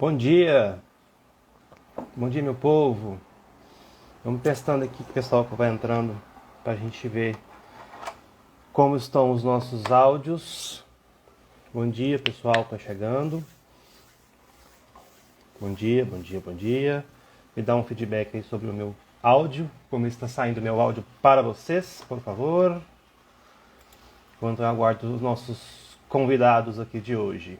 Bom dia meu povo. Vamos testando aqui com o pessoal que vai entrando para a gente ver como estão os nossos áudios. Bom dia pessoal que tá chegando. Bom dia. Me dá um feedback aí sobre o meu áudio, como está saindo o meu áudio para vocês, por favor. Enquanto eu aguardo os nossos convidados aqui de hoje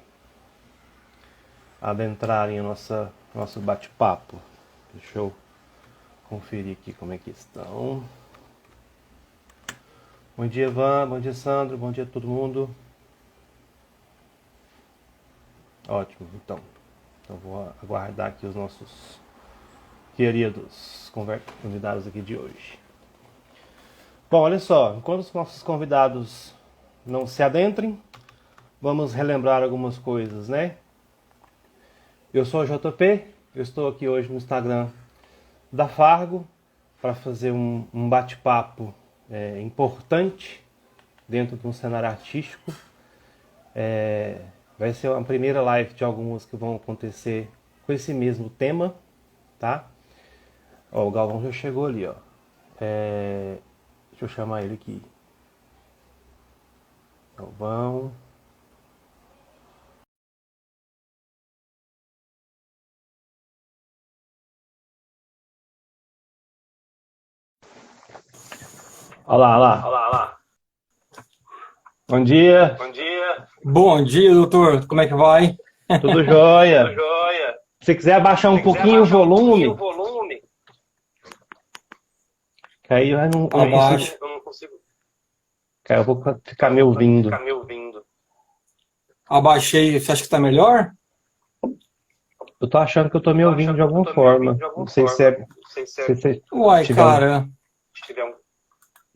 adentrarem o nosso bate-papo. Deixa eu conferir aqui como é que estão. Bom dia, Ivan. Bom dia, Sandro. Bom dia a todo mundo. Ótimo, então vou aguardar aqui os nossos queridos convidados aqui de hoje. Bom, olha só, enquanto os nossos convidados não se adentrem, vamos relembrar algumas coisas, né? Eu sou o JP, eu estou aqui hoje no Instagram da Fargo para fazer um bate-papo importante dentro de um cenário artístico. Vai ser a primeira live de algumas que vão acontecer com esse mesmo tema, tá? Ó, o Galvão já chegou ali, ó. Deixa eu chamar ele aqui. Galvão. Olha lá. Bom dia. Bom dia, doutor. Como é que vai? Tudo jóia. Se você quiser abaixar um pouquinho o volume, que aí eu não consigo. Que aí eu vou ficar me ouvindo. Abaixei. Você acha que está melhor? Eu tô achando que eu tô me ouvindo de alguma forma. Não sei se é... Uai, cara.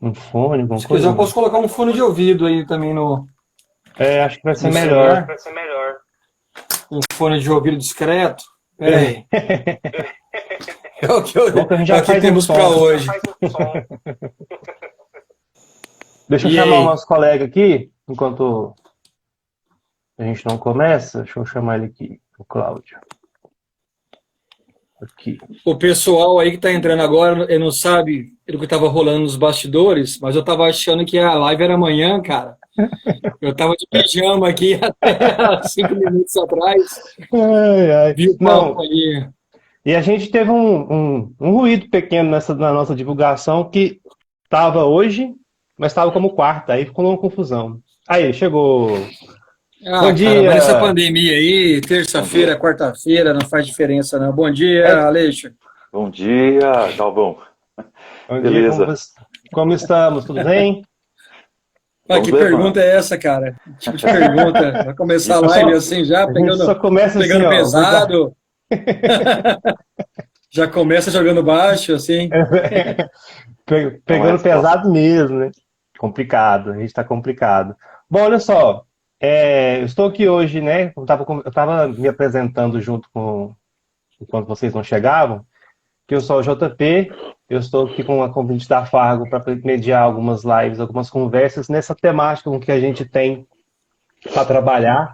Um fone, alguma Se coisa. quiser, eu posso colocar um fone de ouvido aí também no... acho que vai ser melhor. Um fone de ouvido discreto. Peraí. É o que, a gente já faz temos para hoje. Deixa eu chamar o nosso colega aqui, enquanto a gente não começa. Deixa eu chamar ele aqui, o Cláudio. Aqui. O pessoal aí que está entrando agora, ele não sabe do que estava rolando nos bastidores, mas eu estava achando que a live era amanhã, cara. Eu estava de pijama aqui até 5 minutos atrás. Vi o palco ali. E a gente teve um ruído pequeno na nossa divulgação, que estava hoje, mas estava como quarta, aí ficou uma confusão. Aí, chegou. Bom dia. Cara, mas essa pandemia aí, terça-feira, quarta-feira, não faz diferença, não. Bom dia, Aleixo. Bom dia, Galvão. Bom Beleza. dia, como estamos? Tudo bem? Que pergunta é essa, cara? Que tipo de pergunta? Vai começar a live assim já, pegando assim, pesado? Já começa jogando baixo, assim? Pegando pesado mesmo, né? Complicado, a gente tá complicado. Bom, olha só, eu estou aqui hoje, né? Eu tava me apresentando enquanto vocês não chegavam, que eu sou o JP, eu estou aqui com a convite da Fargo para mediar algumas lives, algumas conversas nessa temática com que a gente tem para trabalhar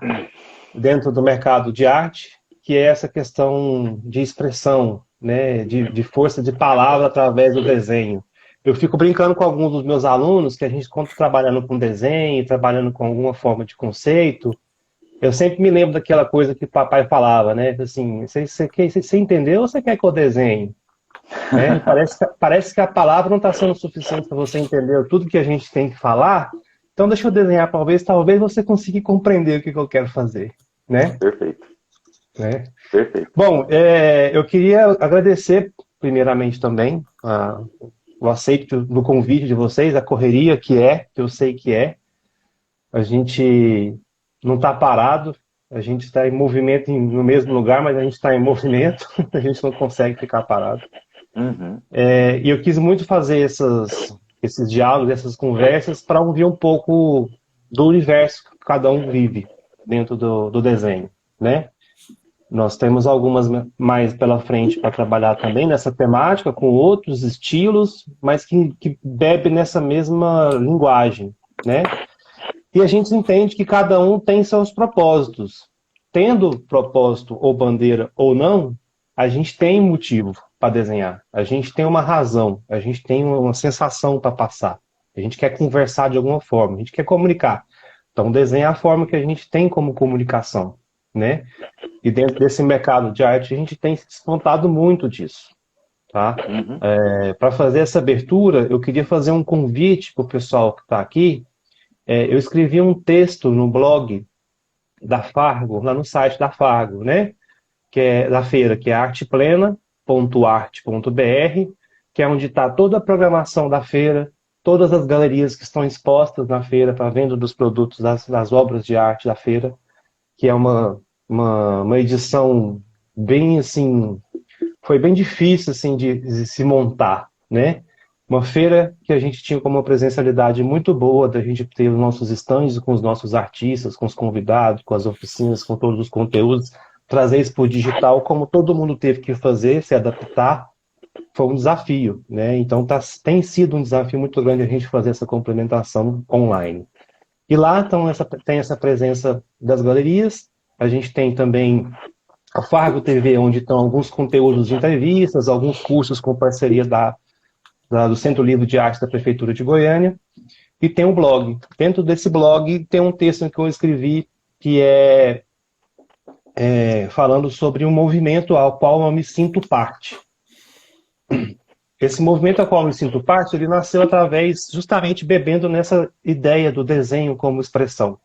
dentro do mercado de arte, que é essa questão de expressão, né, de força de palavra através do desenho. Eu fico brincando com alguns dos meus alunos que a gente, quando trabalhando com desenho, trabalhando com alguma forma de conceito, eu sempre me lembro daquela coisa que o papai falava, né? Assim, você entendeu ou você quer que eu desenhe? Né? Parece que a palavra não está sendo suficiente para você entender tudo que a gente tem que falar, então deixa eu desenhar, talvez você consiga compreender o que eu quero fazer. Né? Perfeito. Né? Perfeito. Bom, eu queria agradecer primeiramente também o aceito do convite de vocês, a correria que eu sei que é. A gente não está parado, a gente está em movimento no mesmo lugar, mas a gente está em movimento, a gente não consegue ficar parado. Uhum. E eu quis muito fazer esses diálogos, essas conversas, para ouvir um pouco do universo que cada um vive dentro do desenho, né? Nós temos algumas mais pela frente para trabalhar também nessa temática, com outros estilos, mas que bebe nessa mesma linguagem, né? E a gente entende que cada um tem seus propósitos. tendo propósito ou bandeira ou não, a gente tem motivo para desenhar, a gente tem uma razão, a gente tem uma sensação para passar, a gente quer conversar de alguma forma, a gente quer comunicar. Então, desenho é a forma que a gente tem como comunicação, né? E dentro desse mercado de arte, a gente tem se despontado muito disso, tá? Uhum. Para fazer essa abertura, eu queria fazer um convite para o pessoal que está aqui. Eu escrevi um texto no blog da Fargo, lá no site da Fargo, né? Que é da feira, que é arteplena.arte.br, que é onde está toda a programação da feira, todas as galerias que estão expostas na feira para venda dos produtos, das obras de arte da feira, que é uma edição bem assim, foi bem difícil assim de se montar, né? Uma feira que a gente tinha como uma presencialidade muito boa, da gente ter os nossos stands com os nossos artistas, com os convidados, com as oficinas, com todos os conteúdos, trazer isso para o digital, como todo mundo teve que fazer, se adaptar, foi um desafio, né? Então tem sido um desafio muito grande a gente fazer essa complementação online. E lá então, tem essa presença das galerias, a gente tem também a Fargo TV, onde estão alguns conteúdos de entrevistas, alguns cursos com parceria do Centro Livre de Arte da Prefeitura de Goiânia, e tem um blog. Dentro desse blog tem um texto que eu escrevi que é falando sobre um movimento ao qual eu me sinto parte. Esse movimento ao qual eu me sinto parte, ele nasceu através, justamente bebendo nessa ideia do desenho como expressão,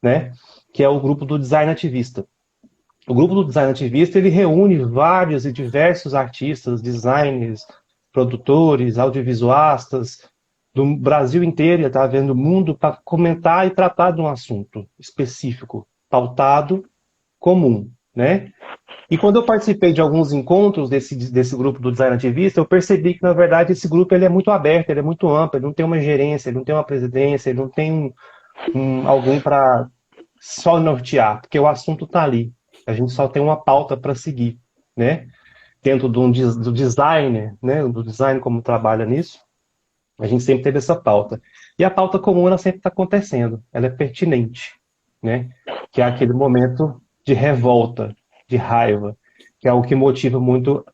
né? Que é o grupo do Design Ativista. O grupo do Design Ativista, ele reúne vários e diversos artistas, designers, produtores, audiovisuastas, do Brasil inteiro, e está vendo o mundo, para comentar e tratar de um assunto específico, pautado, comum, né? E quando eu participei de alguns encontros desse grupo do Design Ativista, eu percebi que, na verdade, esse grupo ele é muito aberto, ele é muito amplo, ele não tem uma gerência, ele não tem uma presidência, ele não tem alguém para só nortear, porque o assunto está ali. A gente só tem uma pauta para seguir, né? Dentro do designer, né? Do design como trabalha nisso, a gente sempre teve essa pauta. E a pauta comum, ela sempre está acontecendo, ela é pertinente, né? Que é aquele momento de revolta, de raiva, que é o que motivou muito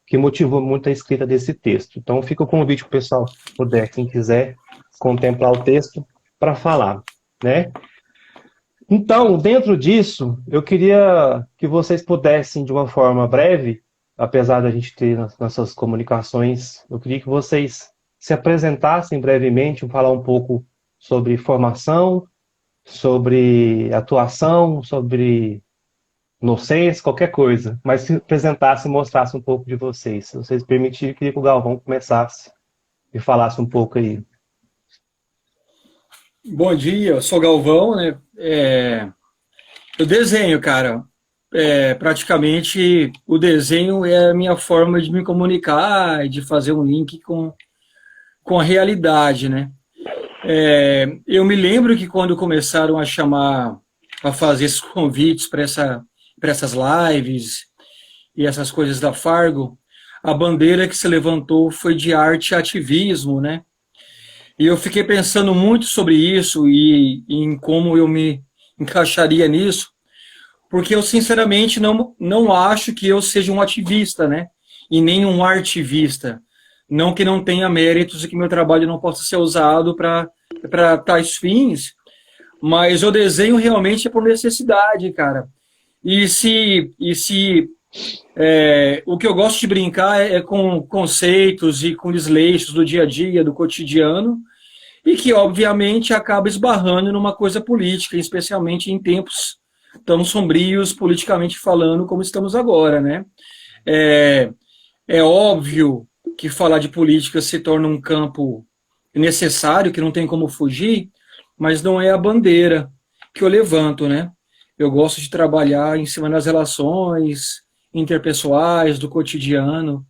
a escrita desse texto. Então fica o convite para o pessoal, puder, quem quiser contemplar o texto, para falar, né? Então, dentro disso, eu queria que vocês pudessem, de uma forma breve, apesar da gente ter nas nossas comunicações, eu queria que vocês se apresentassem brevemente, falar um pouco sobre formação, sobre atuação, sobre inocência, qualquer coisa, mas se apresentasse e mostrasse um pouco de vocês. Se vocês permitirem, eu queria que o Galvão começasse e falasse um pouco aí. Bom dia, eu sou Galvão, né? Eu desenho, cara. Praticamente o desenho é a minha forma de me comunicar e de fazer um link com a realidade, né? Eu me lembro que quando começaram a chamar, a fazer esses convites para essas lives e essas coisas da Fargo, a bandeira que se levantou foi de arte e ativismo, né? E eu fiquei pensando muito sobre isso e em como eu me encaixaria nisso, porque eu sinceramente não acho que eu seja um ativista, né? E nem um artivista. Não que não tenha méritos e que meu trabalho não possa ser usado para tais fins, mas o desenho realmente é por necessidade, cara. O que eu gosto de brincar é com conceitos e com desleixos do dia a dia, do cotidiano, e que, obviamente, acaba esbarrando numa coisa política, especialmente em tempos tão sombrios, politicamente falando, como estamos agora, né? É óbvio que falar de política se torna um campo necessário, que não tem como fugir, mas não é a bandeira que eu levanto, né? Eu gosto de trabalhar em cima das relações interpessoais, do cotidiano,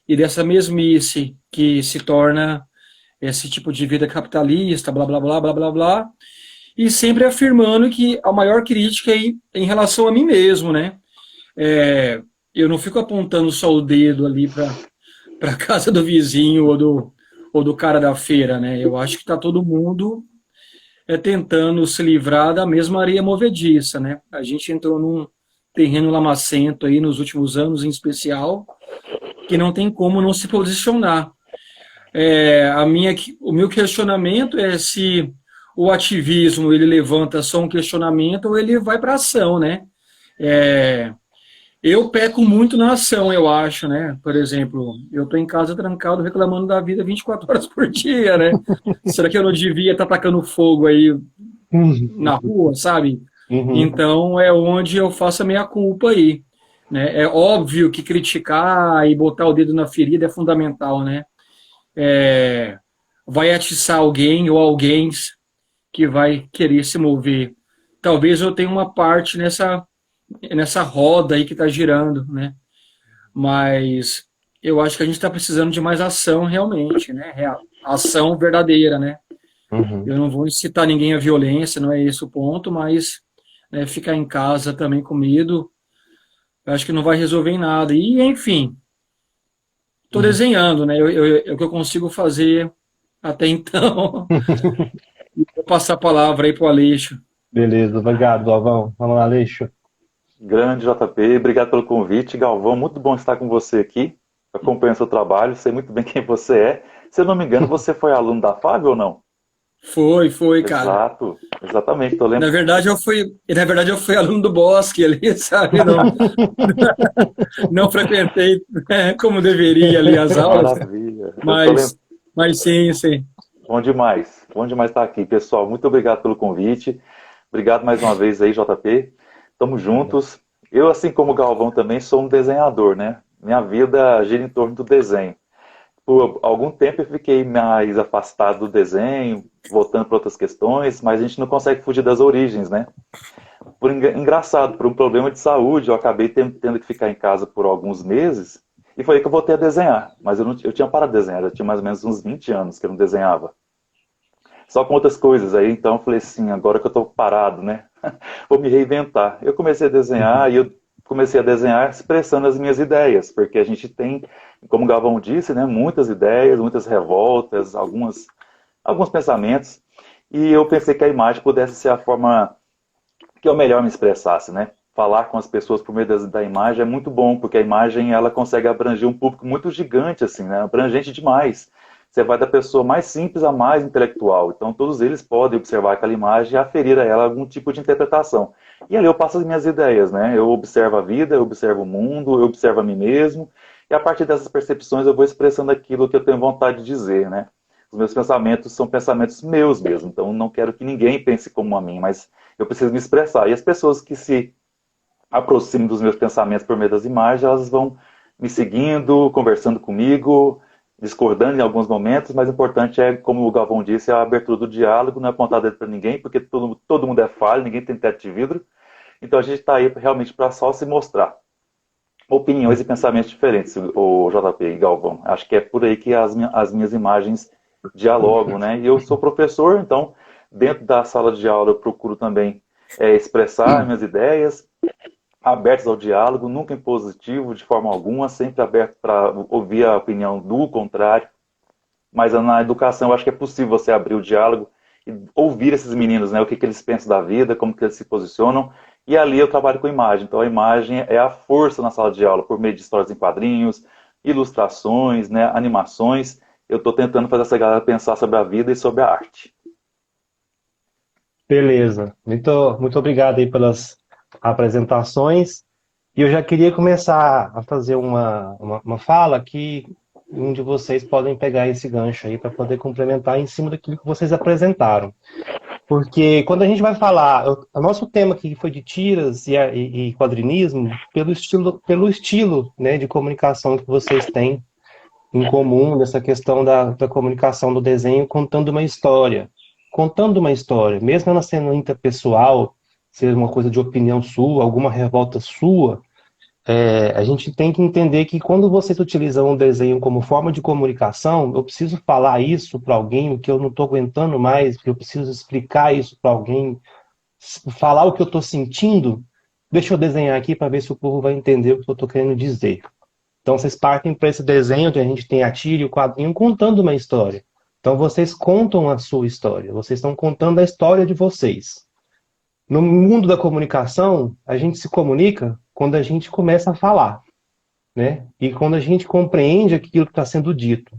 e dessa mesmice que se torna esse tipo de vida capitalista, blá, blá, blá, blá, blá, blá, e sempre afirmando que a maior crítica é em relação a mim mesmo, né? Eu não fico apontando só o dedo ali para a casa do vizinho ou do cara da feira, né? Eu acho que está todo mundo tentando se livrar da mesma areia movediça, né? A gente entrou terreno lamacento aí nos últimos anos, em especial, que não tem como não se posicionar. O meu questionamento é se o ativismo ele levanta só um questionamento ou ele vai para ação, né? Eu peco muito na ação, eu acho, né? Por exemplo, eu estou em casa trancado reclamando da vida 24 horas por dia, né? Será que eu não devia estar tacando fogo aí na rua, sabe? Uhum. Então é onde eu faço a minha culpa aí, né? É óbvio que criticar e botar o dedo na ferida é fundamental, né? Vai atiçar alguém ou alguém que vai querer se mover. Talvez eu tenha uma parte nessa roda aí que está girando, né? Mas eu acho que a gente está precisando de mais ação realmente, né? Ação verdadeira, né? Uhum. Eu não vou incitar ninguém à violência, não é esse o ponto, mas né, ficar em casa também com medo, eu acho que não vai resolver em nada. E, enfim, estou Uhum. desenhando, né? É o que eu consigo fazer até então. Vou passar a palavra aí para o Aleixo. Beleza, obrigado, Galvão. Vamos lá, Aleixo. Grande JP, obrigado pelo convite. Galvão, muito bom estar com você aqui. Acompanho seu trabalho, sei muito bem quem você é. Se eu não me engano, você foi aluno da Fábio ou não? Foi, cara. Exato, exatamente. Tô Na lembrando. verdade, eu fui aluno do Bosque ali, sabe? Não frequentei como deveria ali as aulas, Maravilha. Eu tô lembrando. mas, mas sim, sim. Bom demais estar aqui, pessoal. Muito obrigado pelo convite. Obrigado mais uma vez aí, JP. Estamos juntos. Eu, assim como o Galvão, também sou um desenhador, né? Minha vida gira em torno do desenho. Por algum tempo eu fiquei mais afastado do desenho, voltando para outras questões, mas a gente não consegue fugir das origens, né? Engraçado, por um problema de saúde, eu acabei tendo que ficar em casa por alguns meses, e foi aí que eu voltei a desenhar. Mas eu tinha parado de desenhar, já tinha mais ou menos uns 20 anos que eu não desenhava. Só com outras coisas aí, então eu falei assim, agora que eu estou parado, né? Vou me reinventar. Eu comecei a desenhar e eu comecei a desenhar expressando as minhas ideias, porque a gente tem, como o Galvão disse, né, muitas ideias, muitas revoltas, alguns pensamentos, e eu pensei que a imagem pudesse ser a forma que eu melhor me expressasse, né? Falar com as pessoas por meio da imagem é muito bom, porque a imagem ela consegue abranger um público muito gigante, assim, né? Abrangente demais. Você vai da pessoa mais simples à mais intelectual. Então, todos eles podem observar aquela imagem e aferir a ela algum tipo de interpretação. E ali eu passo as minhas ideias, né? Eu observo a vida, eu observo o mundo, eu observo a mim mesmo. E a partir dessas percepções eu vou expressando aquilo que eu tenho vontade de dizer, né? Os meus pensamentos são pensamentos meus mesmo. Então, não quero que ninguém pense como a mim, mas eu preciso me expressar. E as pessoas que se aproximam dos meus pensamentos por meio das imagens, elas vão me seguindo, conversando comigo, discordando em alguns momentos, mas o importante é, como o Galvão disse, a abertura do diálogo, não é apontar dedo para ninguém, porque todo mundo é falho, ninguém tem teto de vidro. Então a gente está aí realmente para só se mostrar opiniões e pensamentos diferentes, o JP e Galvão. Acho que é por aí que as minhas imagens dialogam, né? E eu sou professor, então dentro da sala de aula eu procuro também expressar minhas ideias, abertos ao diálogo, nunca impositivo de forma alguma, sempre aberto para ouvir a opinião do contrário. Mas na educação eu acho que é possível você abrir o diálogo e ouvir esses meninos, né? O que eles pensam da vida, como que eles se posicionam. E ali eu trabalho com imagem. Então a imagem é a força na sala de aula, por meio de histórias em quadrinhos, ilustrações, né? Animações. Eu estou tentando fazer essa galera pensar sobre a vida e sobre a arte. Beleza. Muito obrigado aí pelas apresentações. E eu já queria começar a fazer uma fala que um de vocês podem pegar esse gancho aí para poder complementar em cima daquilo que vocês apresentaram. Porque quando a gente vai falar, o nosso tema aqui foi de tiras e quadrinismo, pelo estilo, né, de comunicação que vocês têm em comum, nessa questão da comunicação do desenho, contando uma história. Contando uma história, mesmo ela sendo interpessoal, ser uma coisa de opinião sua, alguma revolta sua, a gente tem que entender que quando vocês utilizam um desenho como forma de comunicação, eu preciso falar isso para alguém, o que eu não estou aguentando mais, que eu preciso explicar isso para alguém, falar o que eu estou sentindo. Deixa eu desenhar aqui para ver se o povo vai entender o que eu estou querendo dizer. Então vocês partem para esse desenho onde a gente tem a tira e o quadrinho contando uma história. Então vocês contam a sua história, vocês estão contando a história de vocês. No mundo da comunicação, a gente se comunica quando a gente começa a falar, né? E quando a gente compreende aquilo que está sendo dito.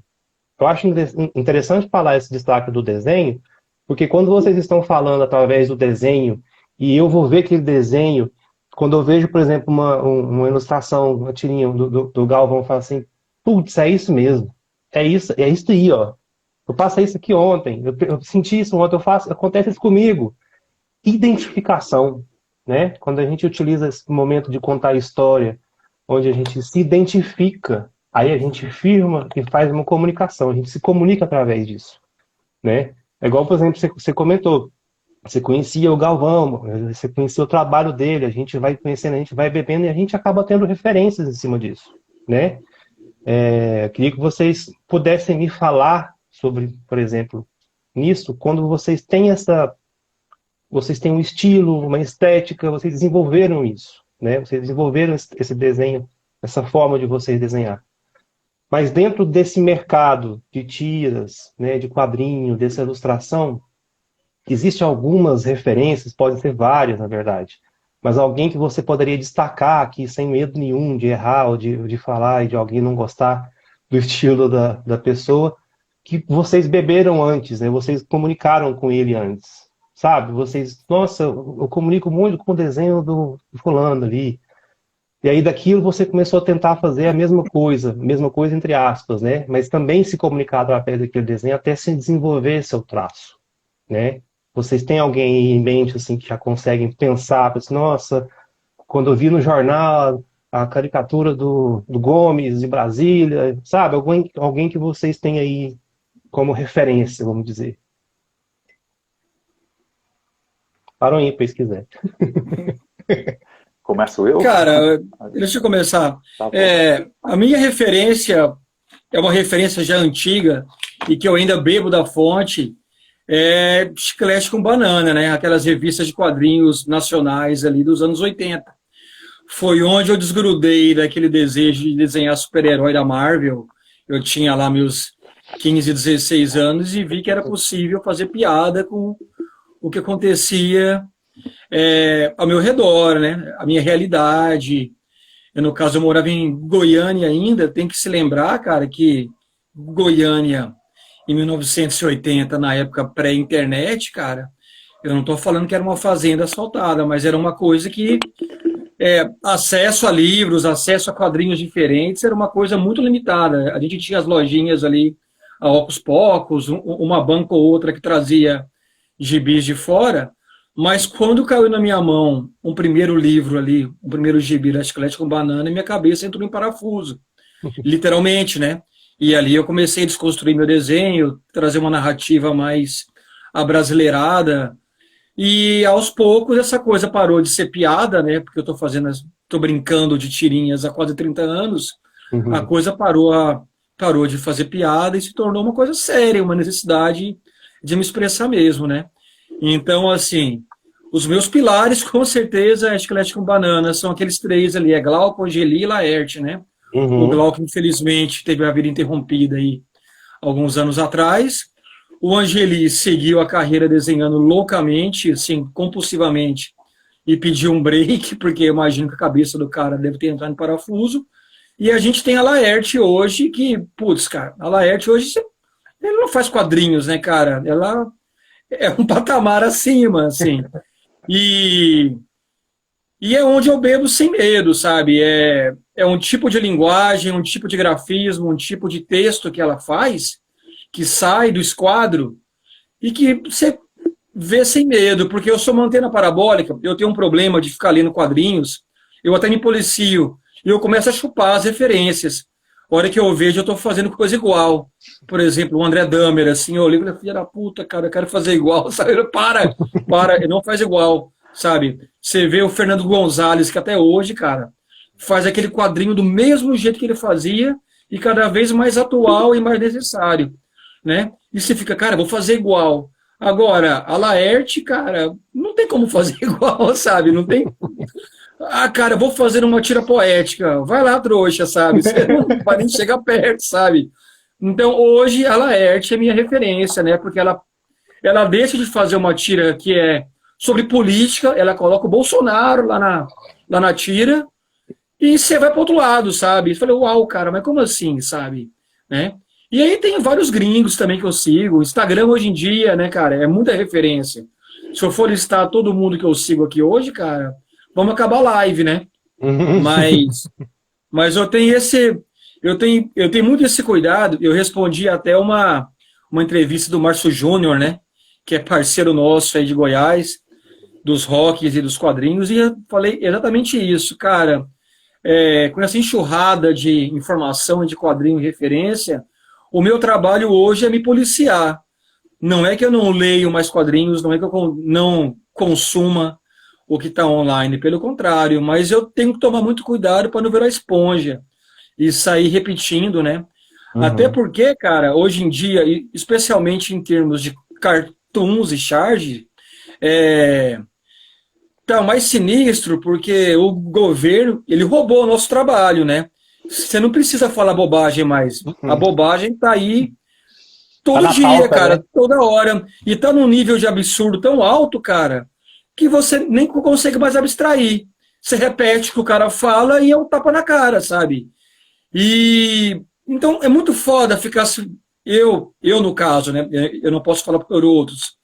Eu acho interessante falar esse destaque do desenho, porque quando vocês estão falando através do desenho, e eu vou ver aquele desenho, quando eu vejo, por exemplo, uma ilustração, uma tirinha do Galvão, fala assim, putz, é isso mesmo, é isso aí, ó. Eu passei isso aqui ontem, eu senti isso ontem, acontece isso comigo. Identificação, né? Quando a gente utiliza esse momento de contar a história, onde a gente se identifica, aí a gente firma e faz uma comunicação, a gente se comunica através disso, né? É igual, por exemplo, você comentou, você conhecia o Galvão, você conhecia o trabalho dele, a gente vai conhecendo, a gente vai bebendo e a gente acaba tendo referências em cima disso, né? Queria que vocês pudessem me falar sobre, por exemplo, nisso, quando vocês têm um estilo, uma estética, vocês desenvolveram isso, né? Vocês desenvolveram esse desenho, essa forma de vocês desenhar. Mas dentro desse mercado de tiras, né, de quadrinho, dessa ilustração, existem algumas referências, podem ser várias, na verdade, mas alguém que você poderia destacar aqui, sem medo nenhum de errar ou de falar e de alguém não gostar do estilo da pessoa, que vocês beberam antes, né? Vocês comunicaram com ele antes, sabe? Vocês, nossa, eu comunico muito com o desenho do fulano ali. E aí daquilo você começou a tentar fazer a mesma coisa entre aspas, né? Mas também se comunicar através daquele desenho até se desenvolver seu traço, né? Vocês têm alguém em mente assim que já conseguem pensar, assim, nossa, quando eu vi no jornal a caricatura do Gomes de Brasília, sabe? Alguém que vocês têm aí como referência, vamos dizer. Param aí, se quiser. Começo eu? Cara, deixa eu começar. Tá bom. A minha referência é uma referência já antiga e que eu ainda bebo da fonte, é Chiclete com Banana, né? Aquelas revistas de quadrinhos nacionais ali dos anos 80. Foi onde eu desgrudei daquele desejo de desenhar super-herói da Marvel. Eu tinha lá meus 15, 16 anos e vi que era possível fazer piada com o que acontecia ao meu redor, né? A minha realidade. No caso, eu morava em Goiânia ainda. Tem que se lembrar, cara, que Goiânia, em 1980, na época pré-internet, cara, eu não estou falando que era uma fazenda asfaltada, mas era uma coisa que acesso a livros, acesso a quadrinhos diferentes, era uma coisa muito limitada. A gente tinha as lojinhas ali, a Ocus Pocus, uma banca ou outra que trazia gibis de fora, mas quando caiu na minha mão um primeiro livro ali, um primeiro gibi da Chiclete com Banana, minha cabeça entrou em parafuso, literalmente, né? E ali eu comecei a desconstruir meu desenho, trazer uma narrativa mais abrasileirada, e aos poucos essa coisa parou de ser piada, né? Porque eu estou brincando de tirinhas há quase 30 anos, a coisa parou de fazer piada e se tornou uma coisa séria, uma necessidade de me expressar mesmo, né? Então, assim, os meus pilares, com certeza, é Chiclete com Banana, são aqueles três ali, Glauco, Angeli e Laerte, né? O Glauco, infelizmente, teve a vida interrompida aí alguns anos atrás. O Angeli seguiu a carreira desenhando loucamente, assim, compulsivamente, e pediu um break, porque eu imagino que a cabeça do cara deve ter entrado em parafuso. E a gente tem a Laerte hoje, que, putz, cara, a Laerte hoje, ela não faz quadrinhos, né, cara? Ela é um patamar acima, assim. E é onde eu bebo sem medo, sabe? É um tipo de linguagem, um tipo de grafismo, um tipo de texto que ela faz, que sai do esquadro e que você vê sem medo, porque eu sou uma antena parabólica, eu tenho um problema de ficar lendo quadrinhos, eu até me policio, e eu começo a chupar as referências. A hora que eu vejo, eu estou fazendo coisa igual. Por exemplo, o André Dahmer, assim, eu olhei e falei, filha da puta, cara, eu quero fazer igual, sabe? Para, não faz igual, sabe? Você vê o Fernando Gonzalez, que até hoje, cara, faz aquele quadrinho do mesmo jeito que ele fazia e cada vez mais atual e mais necessário, né? E você fica, cara, vou fazer igual. Agora, a Laerte, cara, não tem como fazer igual, sabe? Não tem... Ah, cara, vou fazer uma tira poética. Vai lá, trouxa, sabe? Você não vai nem chegar perto, sabe? Então, hoje, a Laerte é minha referência, né? Porque ela deixa de fazer uma tira que é sobre política, ela coloca o Bolsonaro lá na tira, E você vai para outro lado, sabe? Eu falei, uau, cara, mas como assim, sabe? Né? E aí tem vários gringos também que eu sigo. O Instagram hoje em dia, né, cara, é muita referência. Se eu for listar todo mundo que eu sigo aqui hoje, cara, vamos acabar a live, né? Mas, mas eu tenho muito esse cuidado. Eu respondi até uma entrevista do Márcio Júnior, né? Que é parceiro nosso aí de Goiás, dos rocks e dos quadrinhos, e eu falei exatamente isso, cara. Com essa enxurrada de informação, de quadrinho e referência, o meu trabalho hoje é me policiar. Não é que eu não leio mais quadrinhos, não é que eu não consuma o que está online, pelo contrário, mas eu tenho que tomar muito cuidado para não virar esponja e sair repetindo, né? Até Uhum. porque, cara, hoje em dia, especialmente em termos de cartoons e charge, é, tá mais sinistro porque o governo, ele roubou o nosso trabalho, né? Você não precisa falar bobagem mais. A Uhum. bobagem tá aí Tá todo na dia, pauta, cara, né? toda hora. E tá num nível de absurdo tão alto, cara, que você nem consegue mais abstrair. Você repete o que o cara fala e é um tapa na cara, sabe? E então é muito foda ficar eu no caso, né? Eu não posso falar por outros.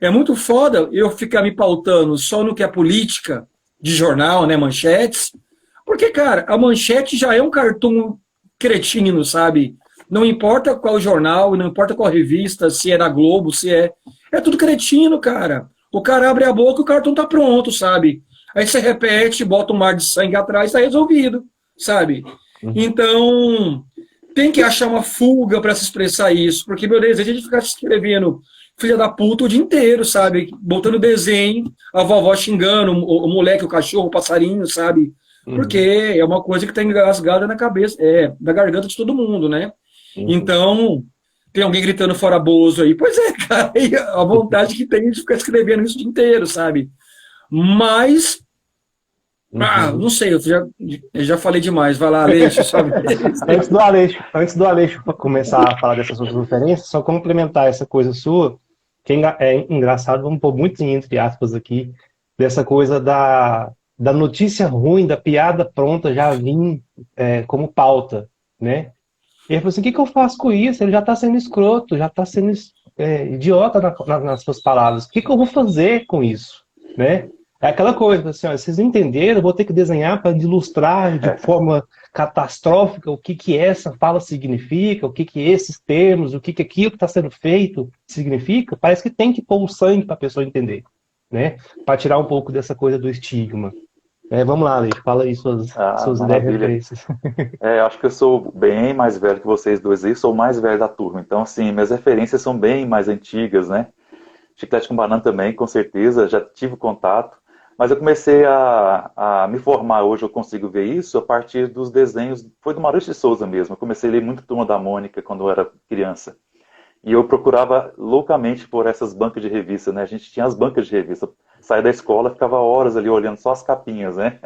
É muito foda eu ficar me pautando só no que é política de jornal, né, manchetes, porque, cara, a manchete já é um cartoon cretino, sabe? Não importa qual jornal, não importa qual revista, se é da Globo, se é. É tudo cretino, cara. O cara abre a boca e o cartão tá pronto, sabe? Aí você repete, bota um mar de sangue atrás, tá resolvido, sabe? Uhum. Então, tem que achar uma fuga para se expressar isso, porque, meu Deus, a gente fica escrevendo filha da puta o dia inteiro, sabe? Botando desenho, a vovó xingando o moleque, o cachorro, o passarinho, sabe? Porque Uhum. é uma coisa que está engasgada na cabeça, na garganta de todo mundo, né? Uhum. Então, tem alguém gritando fora Bozo aí. Pois é, cara, e a vontade que tem de ficar escrevendo isso o dia inteiro, sabe? Mas, não Uhum. sei, eu já falei demais. Vai lá, Aleixo, sabe? Antes do Aleixo começar a falar dessas suas referências, só complementar essa coisa sua, que é engraçado, vamos pôr muito entre aspas aqui, dessa coisa da notícia ruim, da piada pronta já vir como pauta, né? E ele falou assim, o que que eu faço com isso? Ele já está sendo escroto, já está sendo idiota nas suas palavras. O que que eu vou fazer com isso? Né? É aquela coisa, assim, ó, vocês não entenderam, eu vou ter que desenhar para ilustrar de forma catastrófica o que que essa fala significa, o que que esses termos, o que que aquilo que está sendo feito significa. Parece que tem que pôr o sangue para a pessoa entender, né? Para tirar um pouco dessa coisa do estigma. Vamos lá, Alex, fala aí Ah, suas ideias e maravilha. referências. Acho que eu sou bem mais velho que vocês dois aí, sou o mais velho da turma. Então, assim, minhas referências são bem mais antigas, né? Chiclete com banana também, com certeza, já tive contato. Mas eu comecei a me formar hoje, eu consigo ver isso a partir dos desenhos, foi do Maurício de Souza mesmo. Eu comecei a ler muito Turma da Mônica quando eu era criança. E eu procurava loucamente por essas bancas de revista, né? A gente tinha as bancas de revista. Saía da escola, ficava horas ali olhando só as capinhas, né?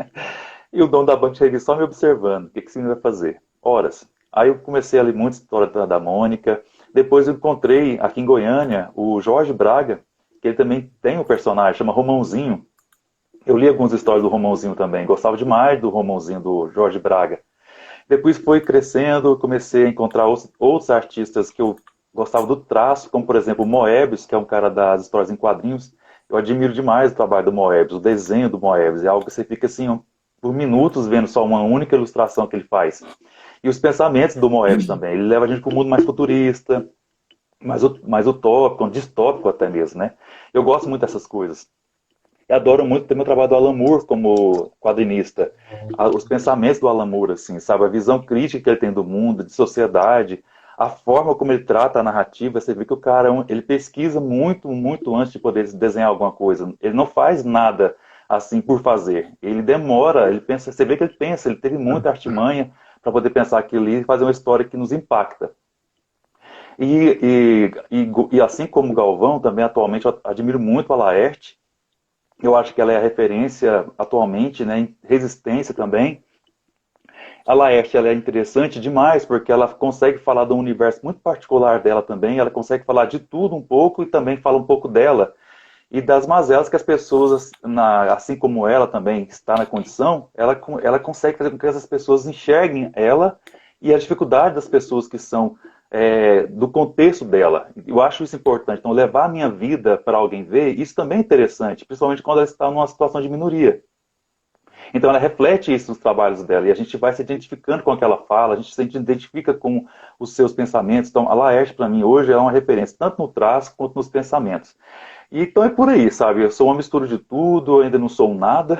E o dono da banca de revista só me observando. O que você vai fazer? Horas. Aí eu comecei a ler muita história da Mônica. Depois eu encontrei aqui em Goiânia o Jorge Braga, que ele também tem um personagem, chama Romãozinho. Eu li algumas histórias do Romãozinho também. Gostava demais do Romãozinho do Jorge Braga. Depois foi crescendo, comecei a encontrar outros artistas que eu gostava do traço, como por exemplo o Moebius, que é um cara das histórias em quadrinhos. Eu admiro demais o trabalho do Moebius, o desenho do Moebius. É algo que você fica assim por minutos vendo só uma única ilustração que ele faz. E os pensamentos do Moebius também. Ele leva a gente para um mundo mais futurista, mais utópico, distópico até mesmo, né? Eu gosto muito dessas coisas. Eu adoro muito também o trabalho do Alan Moore como quadrinista. Os pensamentos do Alan Moore, assim, sabe? A visão crítica que ele tem do mundo, de sociedade, a forma como ele trata a narrativa, você vê que o cara, ele pesquisa muito, muito antes de poder desenhar alguma coisa. Ele não faz nada assim por fazer. Ele demora, ele pensa, você vê que ele pensa, ele teve muita artimanha para poder pensar aquilo ali e fazer uma história que nos impacta. E assim como o Galvão, também atualmente eu admiro muito a Laerte. Eu acho que ela é a referência atualmente, né, em resistência também. A Laerte, ela é interessante demais porque ela consegue falar de um universo muito particular dela também, ela consegue falar de tudo um pouco e também fala um pouco dela. e das mazelas que as pessoas, assim como ela também está na condição, ela consegue fazer com que essas pessoas enxerguem ela e a dificuldade das pessoas que são do contexto dela. Eu acho isso importante. Então, levar a minha vida para alguém ver, isso também é interessante, principalmente quando ela está numa situação de minoria. Então, ela reflete isso nos trabalhos dela, e a gente vai se identificando com o que ela fala, a gente se identifica com os seus pensamentos. Então, a Laerte, para mim, hoje é uma referência, tanto no traço quanto nos pensamentos. E, então, é por aí, sabe? Eu sou uma mistura de tudo, eu ainda não sou um nada.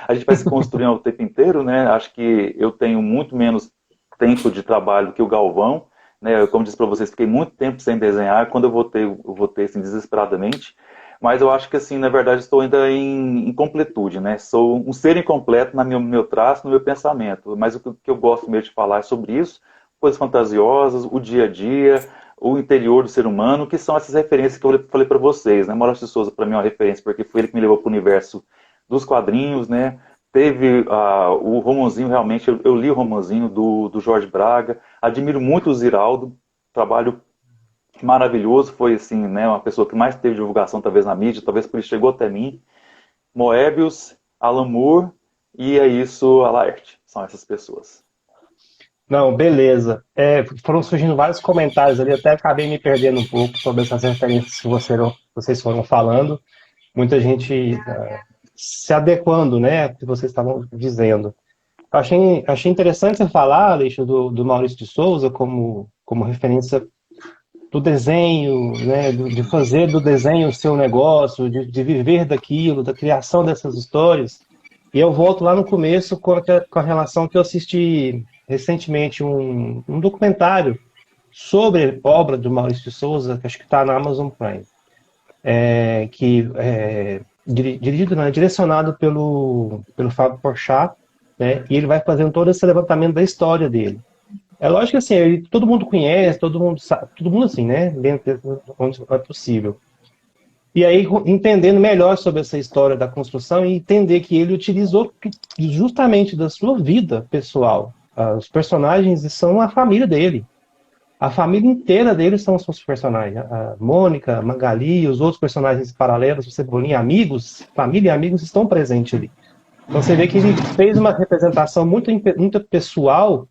A gente vai se construindo o tempo inteiro, né? Acho que eu tenho muito menos tempo de trabalho que o Galvão, né? Eu, como disse para vocês, fiquei muito tempo sem desenhar. Quando eu voltei assim, desesperadamente. Mas eu acho que, assim, na verdade, estou ainda em completude, né? Sou um ser incompleto no meu traço, no meu pensamento. Mas o que eu gosto mesmo de falar é sobre isso, coisas fantasiosas, o dia a dia, o interior do ser humano, que são essas referências que eu falei para vocês, né? Maurício de Souza, para mim, é uma referência, porque foi ele que me levou para o universo dos quadrinhos, né? Teve o romanzinho, realmente, eu li o romanzinho do Jorge Braga, admiro muito o Ziraldo, trabalho maravilhoso, foi assim, né, uma pessoa que mais teve divulgação talvez na mídia, talvez por isso chegou até mim. Moebius, Alan Moore e é isso, a Laerte. São essas pessoas. Não, beleza. Foram surgindo vários comentários ali, até acabei me perdendo um pouco sobre essas referências que vocês foram falando. Muita gente se adequando, né, ao que vocês estavam dizendo. Achei interessante você falar, Aleixo, do Maurício de Souza como referência do desenho, né, de fazer do desenho o seu negócio, de viver daquilo, da criação dessas histórias. E eu volto lá no começo com a relação que eu assisti recentemente um documentário sobre a obra do Maurício de Souza, que acho que está na Amazon Prime, que é dirigido, né, direcionado pelo Fábio Porchat, né, e ele vai fazendo todo esse levantamento da história dele. É lógico que assim, todo mundo conhece, todo mundo sabe, todo mundo assim, né? Dentro onde é possível. E aí, entendendo melhor sobre essa história da construção e entender que ele utilizou justamente da sua vida pessoal. Os personagens são a família dele. A família inteira dele são os seus personagens. A Mônica, a Magali, os outros personagens paralelos, você bolinha, amigos, família e amigos estão presentes ali. Então você vê que ele fez uma representação muito pessoal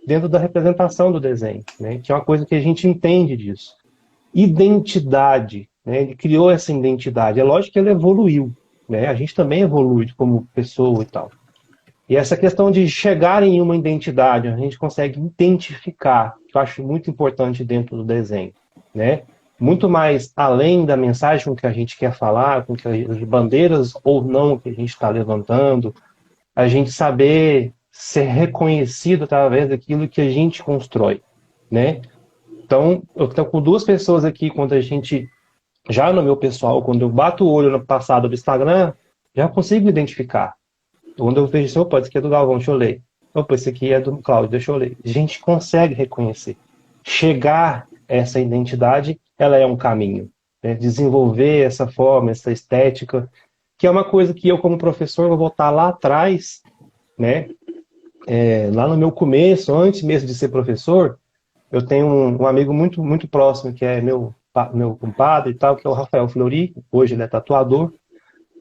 dentro da representação do desenho, né? Que é uma coisa que a gente entende disso. Identidade, né? Ele criou essa identidade. É lógico que ele evoluiu, né? A gente também evolui como pessoa e tal. E essa questão de chegar em uma identidade, a gente consegue identificar, que eu acho muito importante dentro do desenho, né? Muito mais além da mensagem com que a gente quer falar, com que as bandeiras ou não que a gente está levantando, a gente saber ser reconhecido através daquilo que a gente constrói, né? Então, eu estou com duas pessoas aqui, quando a gente, já no meu pessoal, quando eu bato o olho no passado do Instagram, já consigo identificar. Quando eu vejo, opa, esse aqui é do Galvão, deixa eu ler. Opa, esse aqui é do Cláudio, deixa eu ler. A gente consegue reconhecer. Chegar a essa identidade, ela é um caminho, né? Desenvolver essa forma, essa estética, que é uma coisa que eu, como professor, vou voltar lá atrás, né? Lá no meu começo, antes mesmo de ser professor, eu tenho um amigo muito, muito próximo, que é meu compadre e tal, que é o Rafael Flori. Hoje ele é tatuador,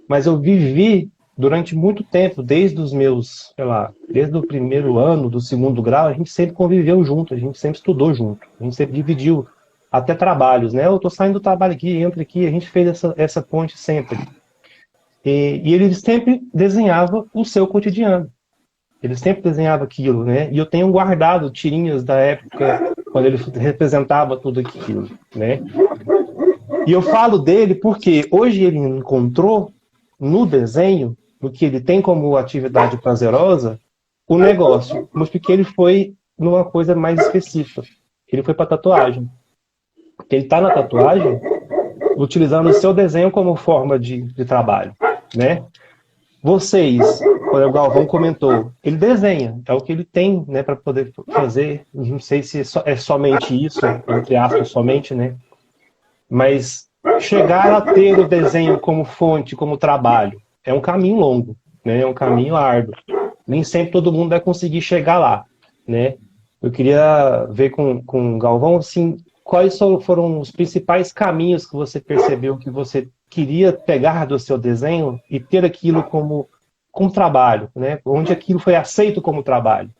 mas eu vivi durante muito tempo, desde os meus, sei lá, desde o primeiro ano, do segundo grau, a gente sempre conviveu junto, a gente sempre estudou junto, a gente sempre dividiu até trabalhos, né? Eu tô saindo do trabalho aqui, entra aqui, a gente fez essa ponte sempre. E ele sempre desenhava o seu cotidiano. Ele sempre desenhava aquilo, né? E eu tenho guardado tirinhas da época quando ele representava tudo aquilo, né? E eu falo dele porque hoje ele encontrou no desenho, no que ele tem como atividade prazerosa, o negócio. Mas porque ele foi numa coisa mais específica. Ele foi para tatuagem. Ele está na tatuagem utilizando o seu desenho como forma de trabalho, né? Vocês, quando o Galvão comentou, ele desenha, é o que ele tem, né, para poder fazer. Não sei se é somente isso, entre aspas, somente, né? Mas chegar a ter o desenho como fonte, como trabalho, é um caminho longo, né? É um caminho árduo. Nem sempre todo mundo vai conseguir chegar lá, né? Eu queria ver com o Galvão, assim, quais foram os principais caminhos que você percebeu que você queria pegar do seu desenho e ter aquilo como trabalho, né? Onde aquilo foi aceito como trabalho,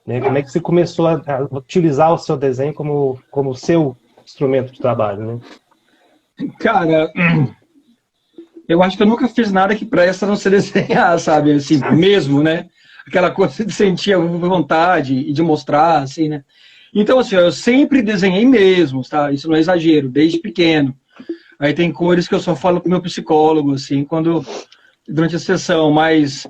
né? Como é que você começou a utilizar o seu desenho como seu instrumento de trabalho, né? Cara, eu acho que eu nunca fiz nada que presta a não ser desenhar, sabe? Assim, mesmo, né? Aquela coisa de sentir a vontade e de mostrar, assim, né? Então, assim, eu sempre desenhei mesmo, tá? Isso não é exagero, desde pequeno. Aí tem cores que eu só falo com o meu psicólogo, assim, durante a sessão, mas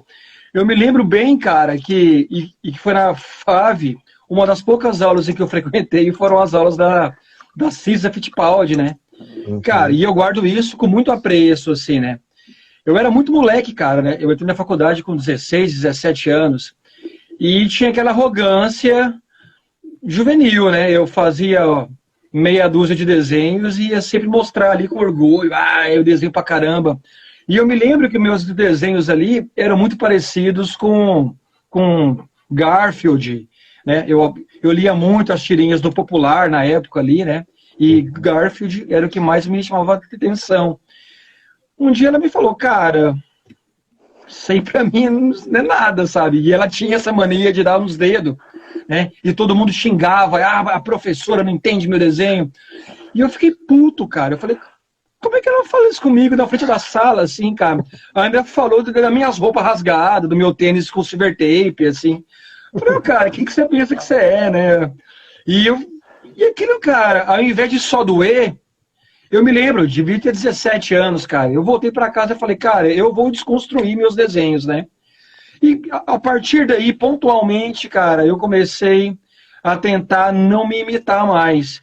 eu me lembro bem, cara, que foi na FAV, uma das poucas aulas em que eu frequentei foram as aulas da Cisa Fittipaldi, né? Cara, e eu guardo isso com muito apreço, assim, né? Eu era muito moleque, cara, né? Eu entrei na faculdade com 16, 17 anos e tinha aquela arrogância juvenil, né? Eu fazia meia dúzia de desenhos e ia sempre mostrar ali com orgulho, eu desenho pra caramba. E eu me lembro que meus desenhos ali eram muito parecidos com Garfield, né? Eu lia muito as tirinhas do Popular na época ali, né? E Garfield era o que mais me chamava a atenção. Um dia ela me falou, cara, isso aí pra mim não é nada, sabe? E ela tinha essa mania de dar nos dedos, né? E todo mundo xingava, a professora não entende meu desenho. E eu fiquei puto, cara. Eu falei, como é que ela fala isso comigo na frente da sala, assim, cara? Ela ainda falou das minhas roupas rasgadas, do meu tênis com silver tape, assim. Eu falei, cara, quem que você pensa que você é, né? E aquilo, cara, ao invés de só doer, eu me lembro, eu devia ter 17 anos, cara. Eu voltei pra casa e falei, cara, eu vou desconstruir meus desenhos, né? E a partir daí, pontualmente, cara, eu comecei a tentar não me imitar mais.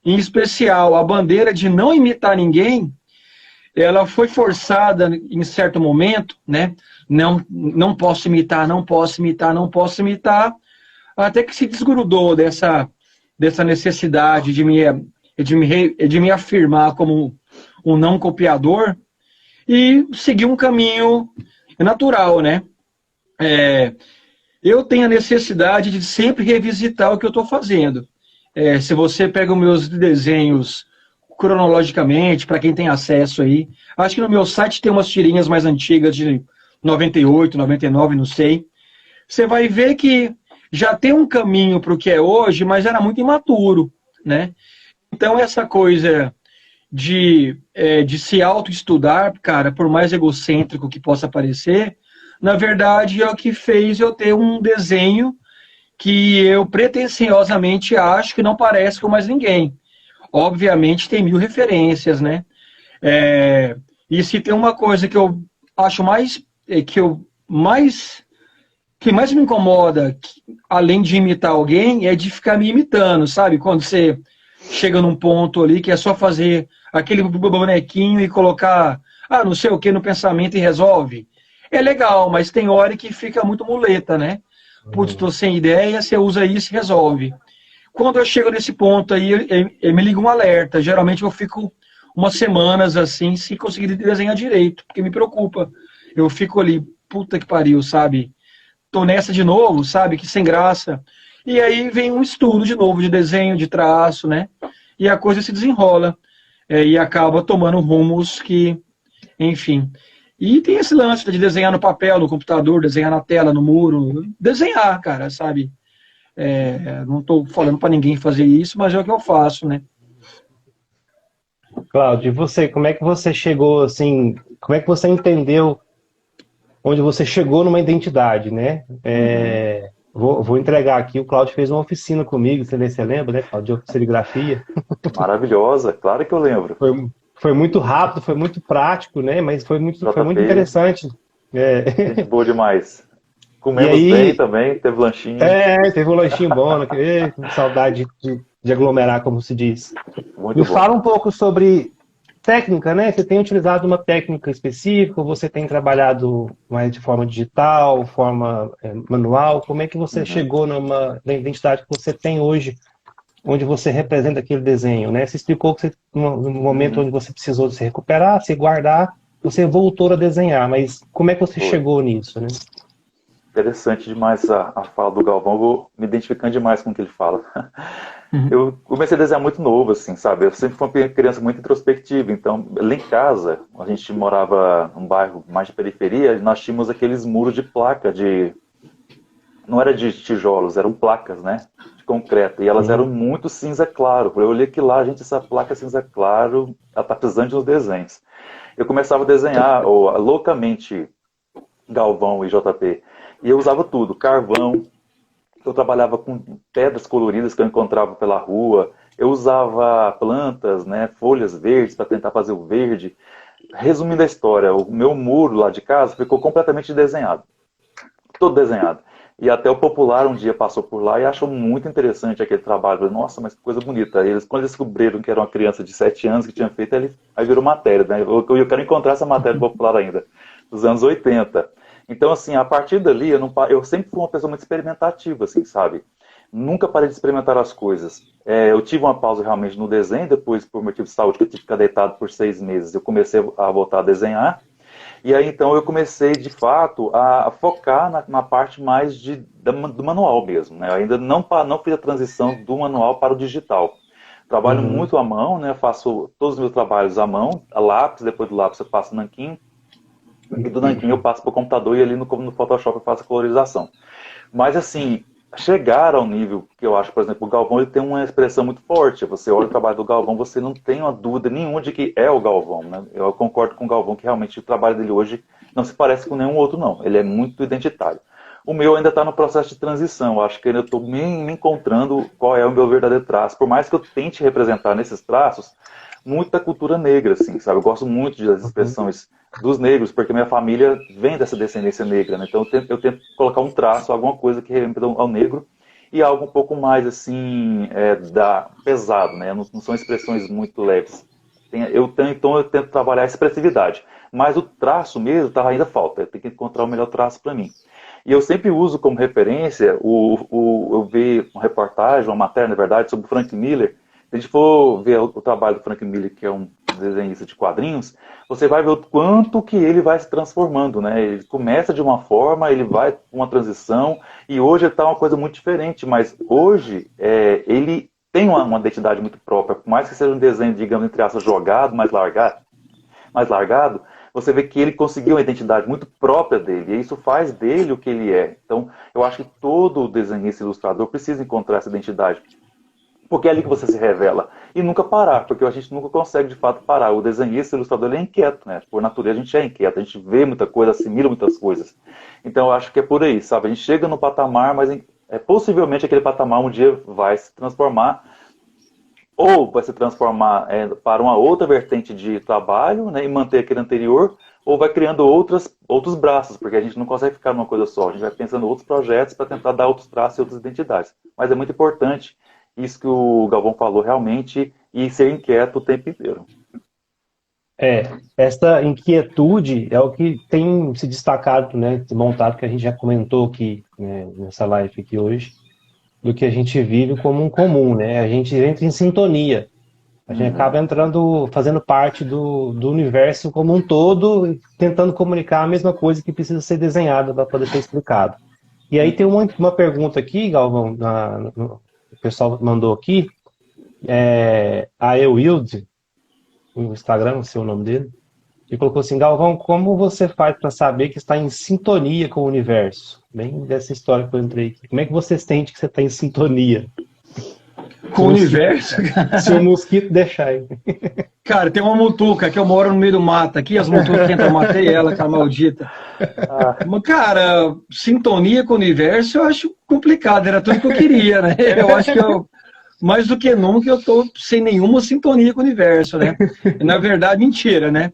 Em especial, a bandeira de não imitar ninguém, ela foi forçada em certo momento, né? Não posso imitar, não posso imitar, não posso imitar, até que se desgrudou dessa necessidade de me afirmar como um não copiador e seguir um caminho natural, né? Eu tenho a necessidade de sempre revisitar o que eu estou fazendo. Se você pega os meus desenhos cronologicamente, para quem tem acesso aí, acho que no meu site tem umas tirinhas mais antigas de 98, 99, não sei. Você vai ver que já tem um caminho para o que é hoje, mas era muito imaturo, né? Então essa coisa de se autoestudar, cara, por mais egocêntrico que possa parecer, na verdade é o que fez eu ter um desenho que eu pretensiosamente acho que não parece com mais ninguém. Obviamente tem 1000 referências, né? E se tem uma coisa que eu acho que mais me incomoda, além de imitar alguém, é de ficar me imitando, sabe? Quando você chega num ponto ali que é só fazer aquele bonequinho e colocar, não sei o que no pensamento e resolve. É legal, mas tem hora que fica muito muleta, né? Putz, tô sem ideia, você usa isso e resolve. Quando eu chego nesse ponto aí, me liga um alerta. Geralmente eu fico umas semanas assim, sem conseguir desenhar direito, porque me preocupa. Eu fico ali, puta que pariu, sabe? Tô nessa de novo, sabe? Que sem graça. E aí vem um estudo de novo de desenho, de traço, né? E a coisa se desenrola. E acaba tomando rumos que, enfim. E tem esse lance de desenhar no papel, no computador, desenhar na tela, no muro. Desenhar, cara, sabe? Não estou falando para ninguém fazer isso, mas é o que eu faço, né? Cláudio, e você, como é que você chegou, assim, como é que você entendeu onde você chegou numa identidade, né? Vou entregar aqui, o Cláudio fez uma oficina comigo, você lembra, né, Cláudio, de serigrafia. Maravilhosa, claro que eu lembro. Foi muito rápido, foi muito prático, né? Mas foi muito interessante. Gente boa demais. Comemos bem também, teve lanchinho. Teve um lanchinho bom, né? Com saudade de aglomerar, como se diz. Muito Me bom. fala um pouco sobre técnica, né? Você tem utilizado uma técnica específica, você tem trabalhado mais de forma digital, forma manual? Como é que você chegou na identidade que você tem hoje, onde você representa aquele desenho, né? Você explicou que no momento onde você precisou se recuperar, se guardar, você voltou a desenhar, mas como é que você chegou nisso, né? Interessante demais a fala do Galvão, vou me identificando demais com o que ele fala. Eu comecei a desenhar muito novo, assim, sabe? Eu sempre fui uma criança muito introspectiva, então, lá em casa, a gente morava num bairro mais de periferia, nós tínhamos aqueles muros de placa, não era de tijolos, eram placas, né? De concreto, e elas eram muito cinza claro. Eu olhei que lá, gente, essa placa cinza claro, ela tá precisando de uns desenhos. Eu começava a desenhar, loucamente, Galvão e JP, e eu usava tudo, carvão. Eu trabalhava com pedras coloridas que eu encontrava pela rua. Eu usava plantas, né, folhas verdes para tentar fazer o verde. Resumindo a história, o meu muro lá de casa ficou completamente desenhado. Todo desenhado. E até o Popular um dia passou por lá e achou muito interessante aquele trabalho. Nossa, mas que coisa bonita. Quando eles descobriram que era uma criança de 7 anos que tinha feito, aí virou matéria. Né? Eu quero encontrar essa matéria do Popular ainda, dos anos 80. Então, assim, a partir dali, eu sempre fui uma pessoa muito experimentativa, assim, sabe? Nunca parei de experimentar as coisas. Eu tive uma pausa realmente no desenho, depois, por motivo de saúde, que eu tive que ficar deitado por 6 meses, eu comecei a voltar a desenhar. E aí, então, eu comecei, de fato, a focar na parte mais do manual mesmo, né? Eu ainda não fiz a transição do manual para o digital. Trabalho muito à mão, né? Faço todos os meus trabalhos à mão, a lápis, depois do lápis eu passo nanquim. E do nanquim eu passo para o computador e ali no Photoshop eu faço a colorização. Mas assim, chegar ao nível que eu acho, por exemplo, o Galvão ele tem uma expressão muito forte. Você olha o trabalho do Galvão, você não tem uma dúvida nenhuma de que é o Galvão, né? Eu concordo com o Galvão que realmente o trabalho dele hoje não se parece com nenhum outro, não. Ele é muito identitário. O meu ainda está no processo de transição. Eu acho que ainda estou me encontrando qual é o meu verdadeiro traço. Por mais que eu tente representar nesses traços muito da cultura negra, assim, sabe? Eu gosto muito das expressões dos negros, porque minha família vem dessa descendência negra, né? Então eu tento colocar um traço, alguma coisa que remeta ao negro e algo um pouco mais, assim, pesado, né? Não são expressões muito leves. Então eu tento trabalhar a expressividade. Mas o traço mesmo ainda falta. Eu tenho que encontrar o melhor traço para mim. E eu sempre uso como referência, eu vi uma reportagem, uma matéria, na verdade, sobre o Frank Miller. Se a gente for ver o trabalho do Frank Miller, que é um desenhista de quadrinhos, você vai ver o quanto que ele vai se transformando, né? Ele começa de uma forma, ele vai com uma transição, e hoje está uma coisa muito diferente, mas hoje ele tem uma identidade muito própria, por mais que seja um desenho, digamos, entre aspas, jogado, mais largado, você vê que ele conseguiu uma identidade muito própria dele, e isso faz dele o que ele é. Então, eu acho que todo desenhista e ilustrador precisa encontrar essa identidade, porque é ali que você se revela. E nunca parar, porque a gente nunca consegue de fato parar. O desenhista, o ilustrador, ele é inquieto, né? Por natureza a gente é inquieto, a gente vê muita coisa, assimila muitas coisas. Então eu acho que é por aí, sabe? A gente chega no patamar, mas possivelmente aquele patamar um dia vai se transformar, ou vai se transformar para uma outra vertente de trabalho, né? E manter aquele anterior, ou vai criando outros braços, porque a gente não consegue ficar numa coisa só. A gente vai pensando em outros projetos para tentar dar outros traços e outras identidades. Mas é muito importante isso que o Galvão falou realmente, e ser inquieto o tempo inteiro. Essa inquietude é o que tem se destacado, né, montado, que a gente já comentou aqui, né, nessa live aqui hoje, do que a gente vive como um comum, né? A gente entra em sintonia. A gente acaba entrando, fazendo parte do universo como um todo, tentando comunicar a mesma coisa que precisa ser desenhada para poder ser explicado. E aí tem uma pergunta aqui, Galvão, o pessoal mandou aqui, a Ewild, no Instagram, não sei o nome dele, e colocou assim: Galvão, como você faz para saber que está em sintonia com o universo? Bem dessa história que eu entrei aqui. Como é que você sente que você está em sintonia? Com o universo? Se o mosquito deixar aí. Cara, tem uma mutuca que eu moro no meio do mato aqui, as mutucas que entram, eu matei ela, aquela maldita. Mas, cara, sintonia com o universo eu acho complicado, era tudo que eu queria, né? Eu acho que mais do que nunca, eu tô sem nenhuma sintonia com o universo, né? Na verdade, mentira, né?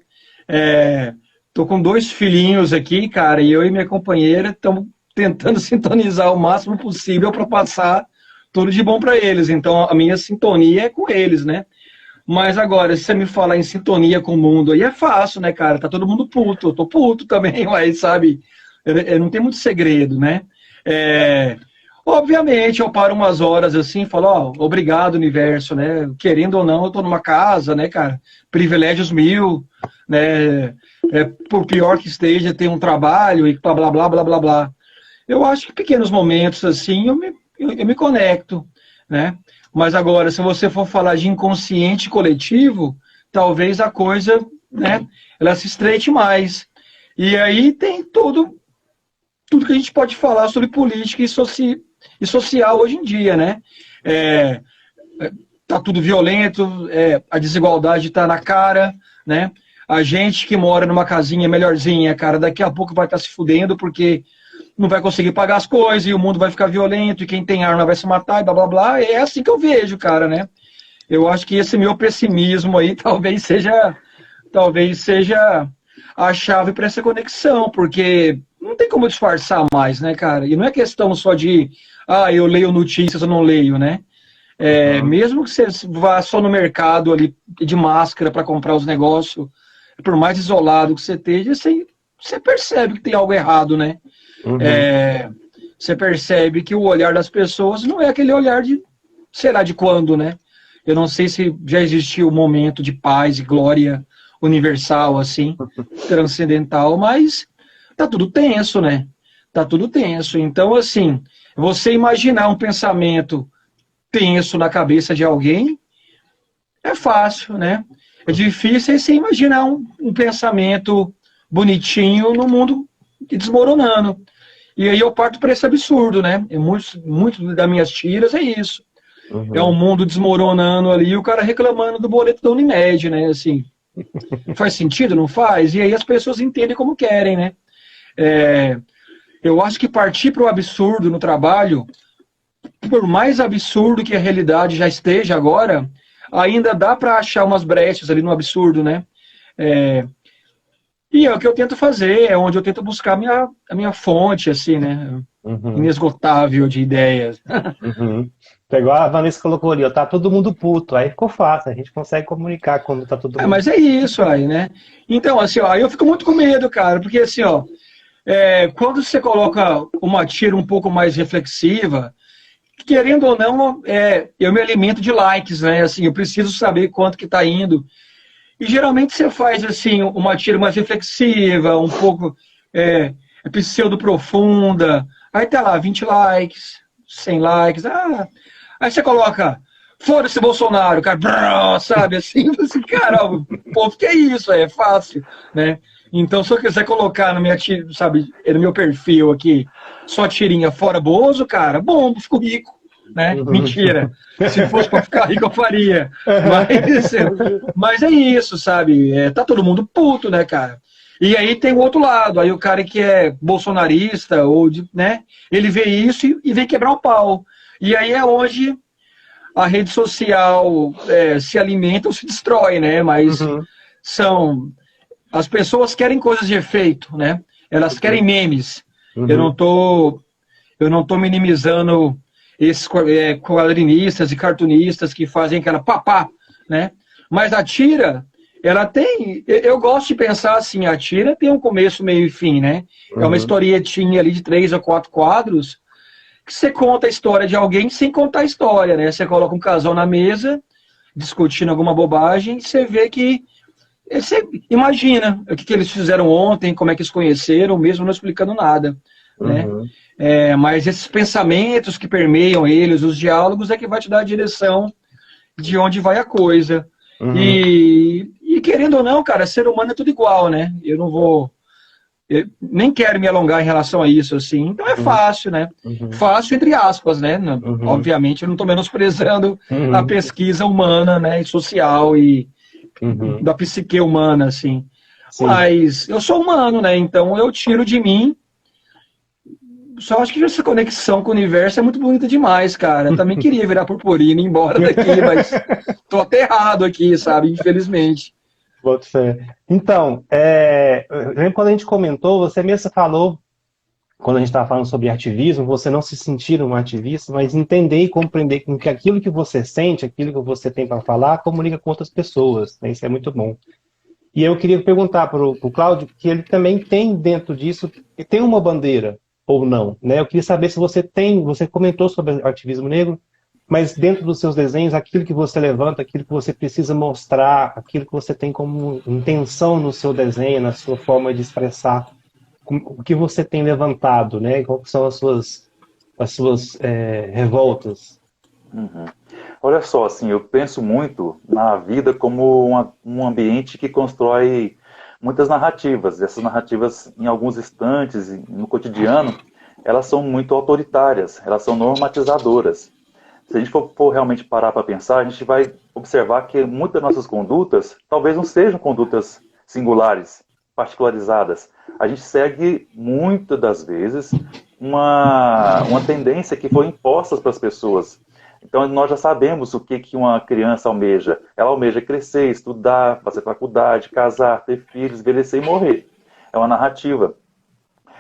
Tô com 2 filhinhos aqui, cara, e eu e minha companheira estamos tentando sintonizar o máximo possível para passar tudo de bom para eles. Então, a minha sintonia é com eles, né? Mas agora, se você me falar em sintonia com o mundo, aí é fácil, né, cara? Tá todo mundo puto, eu tô puto também, mas, sabe? Não tem muito segredo, né? Obviamente, eu paro umas horas assim e falo, obrigado, universo, né? Querendo ou não, eu tô numa casa, né, cara? Privilégios 1000, né? Por pior que esteja, tem um trabalho e blá, blá, blá, blá, blá, blá. Eu acho que pequenos momentos assim, eu me conecto, né? Mas agora, se você for falar de inconsciente coletivo, talvez a coisa, né, ela se estreite mais. E aí tem tudo que a gente pode falar sobre política e social hoje em dia, né? Tá tudo violento, a desigualdade tá na cara, né? A gente que mora numa casinha melhorzinha, cara, daqui a pouco vai estar se fudendo porque não vai conseguir pagar as coisas e o mundo vai ficar violento e quem tem arma vai se matar e blá blá blá. É assim que eu vejo, cara, né? Eu acho que esse meu pessimismo aí talvez seja a chave para essa conexão, porque não tem como disfarçar mais, né, cara? E não é questão só de, eu leio notícias ou não leio, né? Mesmo que você vá só no mercado ali de máscara para comprar os negócios, por mais isolado que você esteja, você percebe que tem algo errado, né? Você percebe que o olhar das pessoas não é aquele olhar de, sei lá de quando, né? Eu não sei se já existiu um momento de paz e glória universal, assim, transcendental, mas tá tudo tenso, né? Tá tudo tenso. Então, assim, você imaginar um pensamento tenso na cabeça de alguém é fácil, né? É difícil você imaginar um pensamento bonitinho no mundo desmoronando. E aí eu parto para esse absurdo, né? Muito das minhas tiras é isso. É um mundo desmoronando ali e o cara reclamando do boleto da Unimed, né? Assim, faz sentido? Não faz? E aí as pessoas entendem como querem, né? Eu acho que partir para o absurdo no trabalho, por mais absurdo que a realidade já esteja agora, ainda dá para achar umas brechas ali no absurdo, né? E é o que eu tento fazer, é onde eu tento buscar a minha fonte, assim, né? Inesgotável de ideias. Pegou a Vanessa colocou ali, ó, tá todo mundo puto, aí ficou fácil, a gente consegue comunicar quando tá todo mundo. Mas é isso aí, né? Então, assim, ó, eu fico muito com medo, cara, porque assim, ó, quando você coloca uma tira um pouco mais reflexiva, querendo ou não, eu me alimento de likes, né? Assim, eu preciso saber quanto que tá indo. E geralmente você faz, assim, uma tira mais reflexiva, um pouco pseudo-profunda, aí tá lá, 20 likes, 100 likes, aí você coloca, foda-se Bolsonaro, cara, brrr, sabe, assim, cara, o povo que é isso, é fácil, né? Então, se eu quiser colocar no meu perfil aqui, só tirinha fora Bozo, cara, bom, fico rico, né? Mentira. Se fosse para ficar rico, eu faria. Mas é isso, sabe? Tá todo mundo puto, né, cara? E aí tem o outro lado, aí o cara que é bolsonarista, né? Ele vê isso e vem quebrar o pau. E aí é onde a rede social se alimenta ou se destrói, né? Mas as pessoas querem coisas de efeito, né? Elas querem memes. Eu não tô minimizando esses quadrinistas e cartunistas que fazem aquela papá, né? Mas a tira, ela tem... Eu gosto de pensar assim, a tira tem um começo, meio e fim, né? É uma historietinha ali de 3 ou 4 quadros que você conta a história de alguém sem contar a história, né? Você coloca um casal na mesa, discutindo alguma bobagem, e você vê que... Você imagina o que eles fizeram ontem, como é que eles conheceram, mesmo não explicando nada, né? Mas esses pensamentos que permeiam eles, os diálogos, é que vai te dar a direção de onde vai a coisa. E querendo ou não, cara, ser humano é tudo igual, né? Eu nem quero me alongar em relação a isso, assim. Então é fácil, né? Fácil entre aspas, né? Obviamente eu não estou menosprezando a pesquisa humana, né? E social e da psique humana, assim. Sim. Mas eu sou humano, né? Então eu tiro de mim. Só acho que essa conexão com o universo é muito bonita demais, cara. Eu também queria virar purpurina e ir embora daqui, mas tô aterrado aqui, sabe? Infelizmente. Então, quando a gente comentou, você mesmo falou, quando a gente estava falando sobre ativismo, você não se sentir um ativista, mas entender e compreender que aquilo que você sente, aquilo que você tem para falar, comunica com outras pessoas. Né? Isso é muito bom. E eu queria perguntar para o Cláudio, que ele também tem dentro disso, tem uma bandeira ou não, né? Eu queria saber se você comentou sobre o ativismo negro, mas dentro dos seus desenhos, aquilo que você levanta, aquilo que você precisa mostrar, aquilo que você tem como intenção no seu desenho, na sua forma de expressar, o que você tem levantado, né? Quais são as suas revoltas? Olha só, assim, eu penso muito na vida como um ambiente que constrói muitas narrativas. Essas narrativas, em alguns instantes, no cotidiano, elas são muito autoritárias, elas são normatizadoras. Se a gente for realmente parar para pensar, a gente vai observar que muitas das nossas condutas talvez não sejam condutas singulares, particularizadas. A gente segue, muitas das vezes, uma tendência que foi imposta para as pessoas. Então, nós já sabemos o que uma criança almeja. Ela almeja crescer, estudar, fazer faculdade, casar, ter filhos, envelhecer e morrer. É uma narrativa.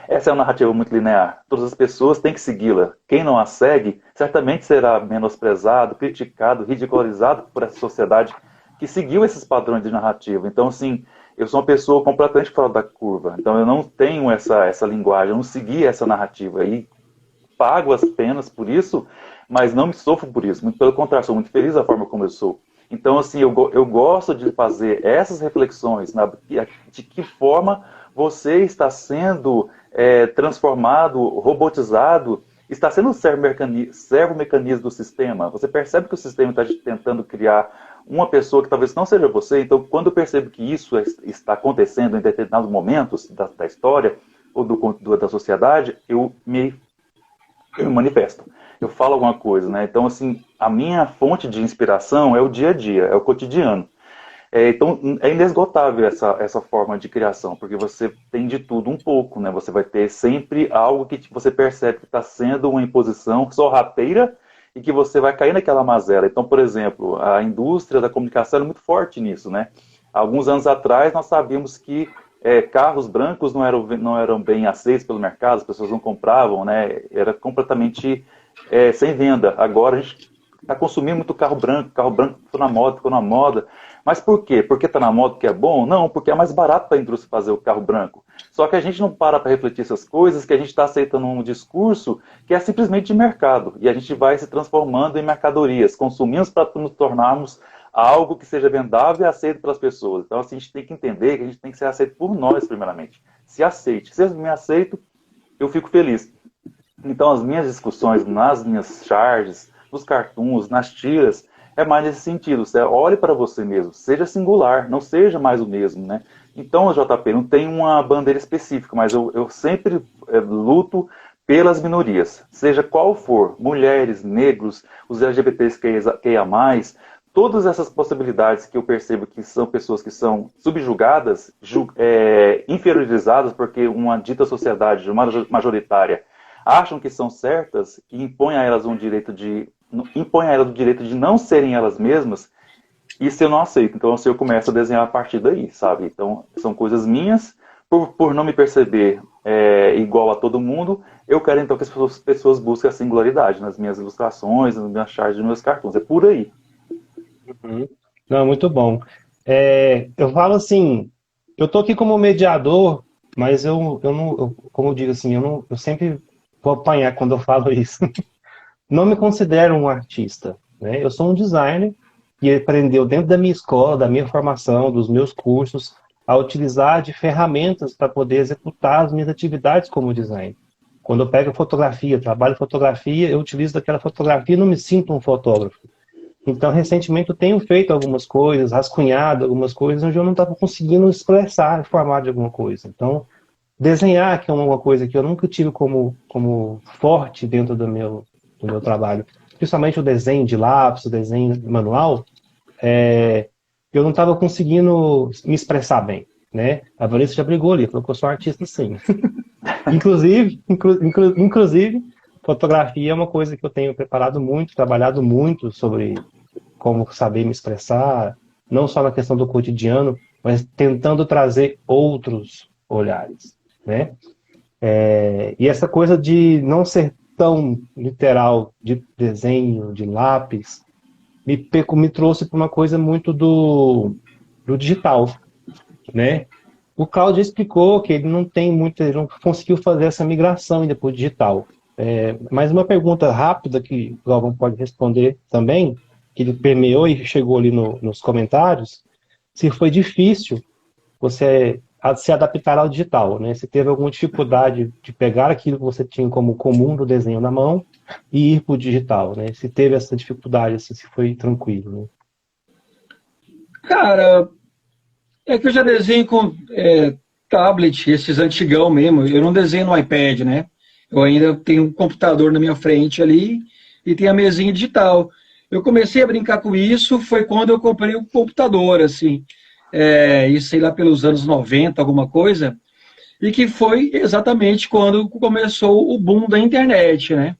Essa é uma narrativa muito linear. Todas as pessoas têm que segui-la. Quem não a segue, certamente será menosprezado, criticado, ridicularizado por essa sociedade que seguiu esses padrões de narrativa. Então, assim, eu sou uma pessoa completamente fora da curva. Então, eu não tenho essa linguagem, eu não segui essa narrativa. E pago as penas por isso, mas não me sofro por isso. Muito pelo contrário, sou muito feliz da forma como eu sou. Então, assim, eu gosto de fazer essas reflexões de que forma você está sendo transformado, robotizado, está sendo servo mecanismo do sistema. Você percebe que o sistema está tentando criar uma pessoa que talvez não seja você. Então, quando eu percebo que isso está acontecendo em determinados momentos da história ou da sociedade, eu me manifesto. Eu falo alguma coisa, né? Então, assim, a minha fonte de inspiração é o dia a dia, é o cotidiano. Então, é inesgotável essa forma de criação, porque você tem de tudo um pouco, né? Você vai ter sempre algo que você percebe que está sendo uma imposição sorrateira e que você vai cair naquela mazela. Então, por exemplo, a indústria da comunicação é muito forte nisso, né? Alguns anos atrás, nós sabíamos que carros brancos não eram bem aceitos pelo mercado, as pessoas não compravam, né? Era completamente sem venda. Agora a gente está consumindo muito carro branco ficou na moda. Mas por quê? Porque está na moda que é bom? Não, porque é mais barato para a indústria fazer o carro branco. Só que a gente não para refletir essas coisas, que a gente está aceitando um discurso que é simplesmente de mercado. E a gente vai se transformando em mercadorias, consumimos para nos tornarmos algo que seja vendável e aceito pelas pessoas. Então, assim, a gente tem que entender que a gente tem que ser aceito por nós, primeiramente. Se aceite. Se eu me aceito, eu fico feliz. Então, as minhas discussões nas minhas charges, nos cartoons, nas tiras, é mais nesse sentido. Você olhe para você mesmo, seja singular, não seja mais o mesmo, né? Então, JP, não tem uma bandeira específica, mas eu sempre luto pelas minorias, seja qual for, mulheres, negros, os LGBTs que a mais, todas essas possibilidades que eu percebo que são pessoas que são subjugadas, inferiorizadas, porque uma dita sociedade majoritária acham que são certas e impõem a elas o direito de não serem elas mesmas, isso eu não aceito. Então, assim, eu começo a desenhar a partir daí, sabe? Então, são coisas minhas, por não me perceber igual a todo mundo, eu quero então que as pessoas busquem a singularidade nas minhas ilustrações, nas minhas charges, nos meus cartoons. É por aí. Uhum. Não, muito bom. Eu falo assim, eu tô aqui como mediador, mas como eu digo assim, eu sempre vou apanhar quando eu falo isso. Não me considero um artista, né? Eu sou um designer que aprendeu dentro da minha escola, da minha formação, dos meus cursos, a utilizar de ferramentas para poder executar as minhas atividades como designer. Quando eu pego fotografia, trabalho fotografia, eu utilizo daquela fotografia e não me sinto um fotógrafo. Então, recentemente eu tenho feito algumas coisas, rascunhado algumas coisas, onde eu não estava conseguindo expressar, formar de alguma coisa. Então, desenhar, que é uma coisa que eu nunca tive como forte dentro do meu trabalho, principalmente o desenho de lápis, o desenho manual, eu não estava conseguindo me expressar bem, né? A Vanessa já brigou ali, falou que eu sou artista sim. Inclusive, fotografia é uma coisa que eu tenho preparado muito, trabalhado muito sobre como saber me expressar, não só na questão do cotidiano, mas tentando trazer outros olhares, né? E essa coisa de não ser tão literal, de desenho, de lápis, me trouxe para uma coisa muito do digital, né? O Claudio explicou que ele não conseguiu fazer essa migração ainda para o digital. Mas uma pergunta rápida que o Galvão pode responder também, que ele permeou e chegou ali nos comentários, se foi difícil você a se adaptar ao digital, né? Se teve alguma dificuldade de pegar aquilo que você tinha como comum do desenho na mão e ir para o digital, né? Se teve essa dificuldade, assim, se foi tranquilo, né? Cara, é que eu já desenho com tablet, esses antigão mesmo. Eu não desenho no iPad, né? Eu ainda tenho um computador na minha frente ali e tem a mesinha digital. Eu comecei a brincar com isso, foi quando eu comprei o computador, assim. Isso sei lá pelos anos 90, alguma coisa. E que foi exatamente quando começou o boom da internet, né?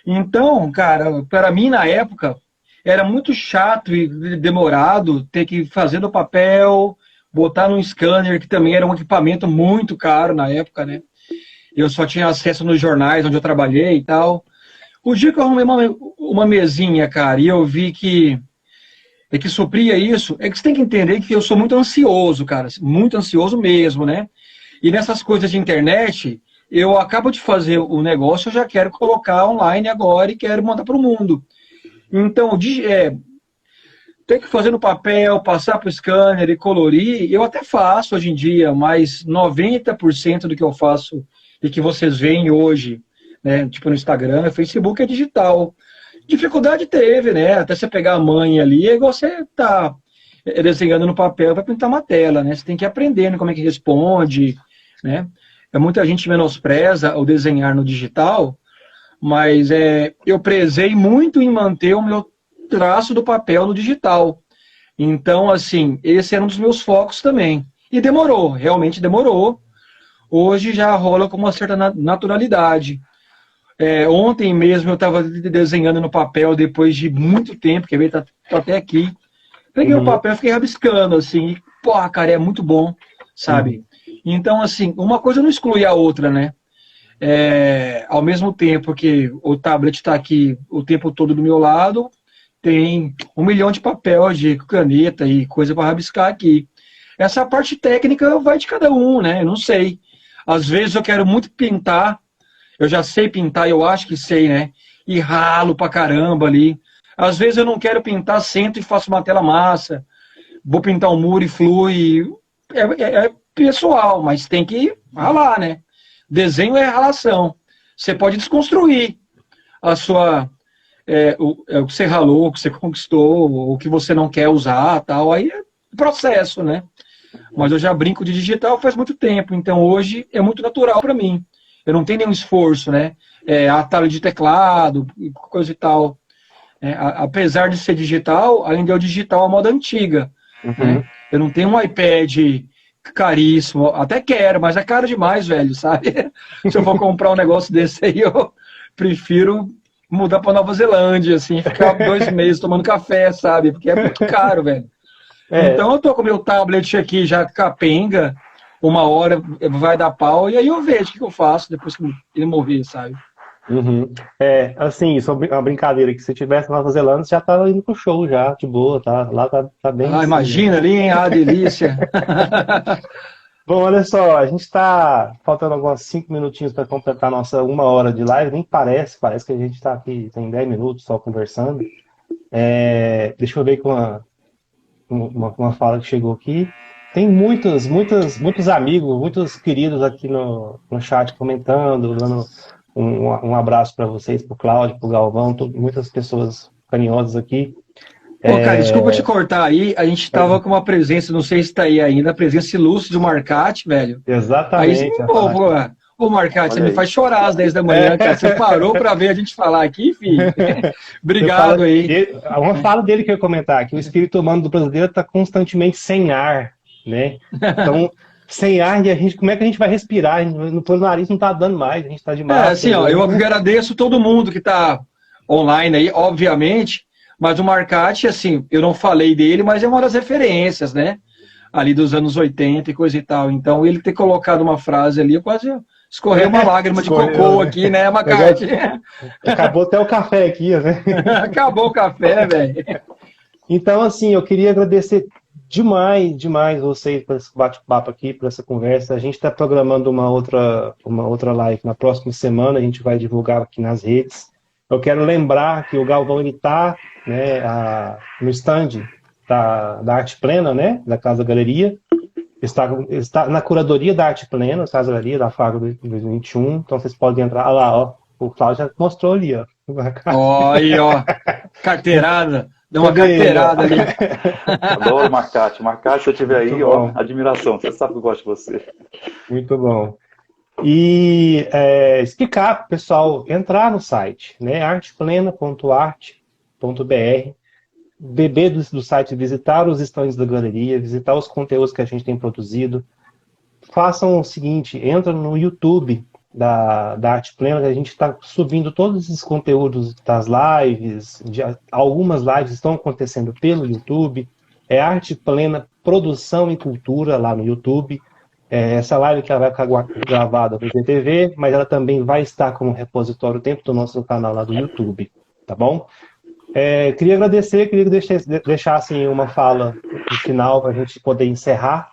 Então, cara, para mim na época era muito chato e demorado ter que fazer no papel, botar num scanner, que também era um equipamento muito caro na época, né? Eu só tinha acesso nos jornais onde eu trabalhei e tal. O dia que eu arrumei uma mesinha, cara, e eu vi que supria isso, é que você tem que entender que eu sou muito ansioso, cara, muito ansioso mesmo, né? E nessas coisas de internet, eu acabo de fazer o negócio, eu já quero colocar online agora e quero mandar para o mundo. Então, ter que fazer no papel, passar para o scanner e colorir, eu até faço hoje em dia, mas 90% do que eu faço e que vocês veem hoje, né, tipo no Instagram, Facebook, é digital. Dificuldade teve, né? Até você pegar a mãe ali, é igual você tá desenhando no papel, vai pintar uma tela, né? Você tem que ir aprendendo como é que responde, né? Muita gente menospreza o desenhar no digital, mas eu prezei muito em manter o meu traço do papel no digital. Então, assim, esse era um dos meus focos também. E demorou, realmente demorou. Hoje já rola com uma certa naturalidade. Ontem mesmo eu estava desenhando no papel depois de muito tempo, quer ver, tá até aqui. Peguei o papel e fiquei rabiscando, assim, e, porra, cara, é muito bom, sabe? Então, assim, uma coisa não exclui a outra, né? Ao mesmo tempo que o tablet está aqui o tempo todo do meu lado, tem 1 milhão de papel, de caneta e coisa para rabiscar aqui. Essa parte técnica vai de cada um, né? Eu não sei. Às vezes eu quero muito pintar, eu já sei pintar, eu acho que sei, né? E ralo pra caramba ali. Às vezes eu não quero pintar, sento e faço uma tela massa. Vou pintar um muro e flui. É pessoal, mas tem que ralar, né? Desenho é ralação. Você pode desconstruir a sua... o que você ralou, o que você conquistou, o que você não quer usar, tal. Aí é processo, né? Mas eu já brinco de digital faz muito tempo, então hoje é muito natural para mim. Eu não tenho nenhum esforço, né? Atalho de teclado, coisa e tal. Apesar de ser digital, ainda é o digital à moda antiga. Né? Eu não tenho um iPad caríssimo, até quero, mas é caro demais, velho, sabe? Se eu for comprar um negócio desse aí, eu prefiro mudar para Nova Zelândia, assim, ficar 2 meses tomando café, sabe? Porque é muito caro, velho. Então eu tô com o meu tablet aqui já capenga, 1 hora vai dar pau, e aí eu vejo o que eu faço depois que ele morrer, sabe? Assim, isso é uma brincadeira, que se tivesse na Nova Zelândia, você já tava indo pro show já, de boa, tá? Lá tá bem assim, imagina, né? Ali, hein? Ah, delícia! Bom, olha só, a gente tá faltando alguns 5 minutinhos para completar a nossa 1 hora de live, nem parece que a gente tá aqui, tem 10 minutos só conversando. Deixa eu ver com uma fala que chegou aqui. Tem muitos amigos, muitos queridos aqui no chat comentando, dando um abraço para vocês, pro Cláudio, pro Galvão, muitas pessoas carinhosas aqui. Pô, cara, desculpa te cortar aí, a gente tava com uma presença, não sei se tá aí ainda, a presença ilustre do Marcate, velho. Exatamente. Aí, pô, Marcate, você me faz chorar às 10 da manhã, cara. Você parou para ver a gente falar aqui, filho? Obrigado aí. Uma fala dele que eu ia comentar, que o espírito humano do brasileiro está constantemente sem ar, né? Então, sem ar, como é que a gente vai respirar? No nariz não tá dando mais, a gente tá de máscara. Assim, ó, eu agradeço todo mundo que tá online aí, obviamente, mas o Marcate, assim, eu não falei dele, mas é uma das referências, né? Ali dos anos 80 e coisa e tal. Então, ele ter colocado uma frase ali, eu quase escorreu uma lágrima de cocô aqui, né, Marcate? Acabou até o café aqui, né? Acabou o café, velho. Então, assim, eu queria agradecer demais vocês por esse bate-papo aqui, por essa conversa. A gente está programando uma outra live na próxima semana, a gente vai divulgar aqui nas redes. Eu quero lembrar que o Galvão está, né, no stand da Arte Plena, né, da Casa Galeria. está na curadoria da Arte Plena, Casalaria da FAGO 2021. Então vocês podem entrar lá, ó. O Cláudio já mostrou ali, ó. Ó, aí, ó. Carteirada. Deu uma carteirada ali. Adoro Marcate. Marcate, se eu estiver aí, ó, admiração. Você sabe que eu gosto de você. Muito bom. E explicar para o pessoal entrar no site, né? arteplena.arte.br, beber do site, visitar os estandes da galeria, visitar os conteúdos que a gente tem produzido. Façam o seguinte, entra no YouTube da Arte Plena, que a gente está subindo todos esses conteúdos das lives, algumas lives estão acontecendo pelo YouTube, é Arte Plena Produção e Cultura lá no YouTube. Essa live que ela vai ficar gravada para o IGTV, mas ela também vai estar como repositório dentro do nosso canal lá do YouTube, tá bom? Queria agradecer, queria deixar assim, uma fala no final para a gente poder encerrar.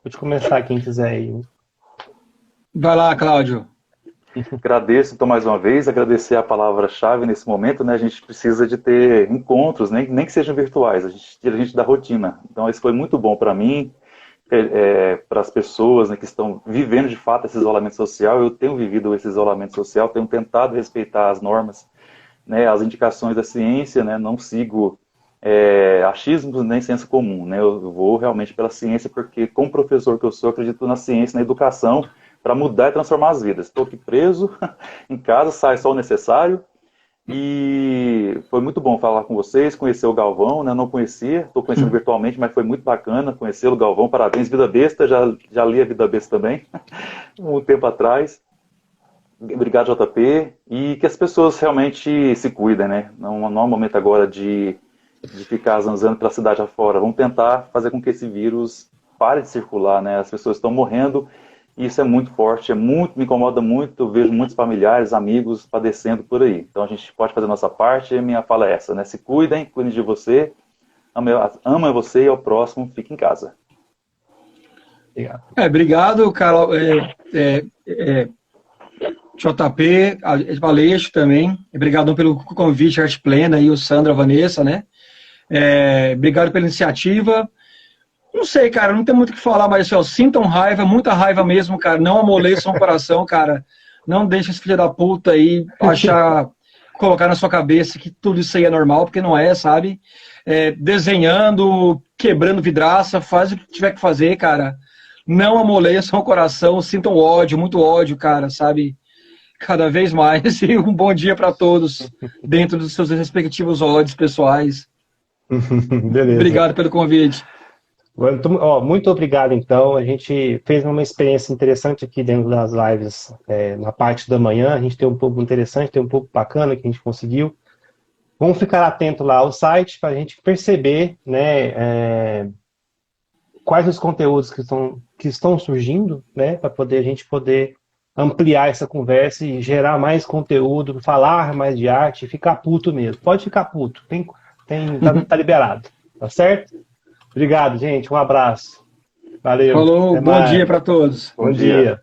Pode começar quem quiser aí. Vai lá, Cláudio. Agradeço, então, mais uma vez, agradecer a palavra-chave nesse momento, né? A gente precisa de ter encontros, nem que sejam virtuais, a gente tira a gente da rotina. Então, isso foi muito bom para mim, para as pessoas, né, que estão vivendo de fato esse isolamento social. Eu tenho vivido esse isolamento social, tenho tentado respeitar as normas, né, as indicações da ciência, né? Não sigo achismos nem senso comum, né? Eu vou realmente pela ciência, porque como professor que eu sou, acredito na ciência, na educação, para mudar e transformar as vidas. Estou aqui preso, em casa, sai só o necessário. E foi muito bom falar com vocês, conhecer o Galvão, né? Não conhecia, estou conhecendo virtualmente, mas foi muito bacana conhecê-lo, Galvão. Parabéns, Vida Besta, já li a Vida Besta também, um tempo atrás. Obrigado, JP. E que as pessoas realmente se cuidem, né? Não é um momento agora de ficar zanzando pela cidade afora. Vamos tentar fazer com que esse vírus pare de circular, né? As pessoas estão morrendo. Isso é muito forte, me incomoda muito, eu vejo muitos familiares, amigos padecendo por aí. Então a gente pode fazer a nossa parte, e a minha fala é essa, né? Se cuidem de você, ama você e ao próximo, fique em casa. Obrigado. Obrigado, Carol, JP, Valeixo também. Obrigado pelo convite, Arte Plena, e o Sandra, a Vanessa, né? Obrigado pela iniciativa. Não sei, cara, não tem muito o que falar, mas assim, ó, sintam raiva, muita raiva mesmo, cara. Não amoleçam o coração, cara. Não deixe esse filho da puta aí colocar na sua cabeça que tudo isso aí é normal, porque não é, sabe? Desenhando, quebrando vidraça, faz o que tiver que fazer, cara. Não amoleçam o coração, sintam ódio, muito ódio, cara, sabe? Cada vez mais. E um bom dia para todos, dentro dos seus respectivos ódios pessoais. Beleza. Obrigado pelo convite. Muito obrigado, então. A gente fez uma experiência interessante aqui dentro das lives, na parte da manhã. A gente tem um pouco interessante, tem um pouco bacana que a gente conseguiu. Vamos ficar atento lá ao site para a gente perceber, né, quais os conteúdos que estão surgindo, né, para a gente poder ampliar essa conversa e gerar mais conteúdo, falar mais de arte, ficar puto mesmo. Pode ficar puto, tá liberado, tá certo? Obrigado, gente. Um abraço. Valeu. Falou, bom dia para todos. Bom dia.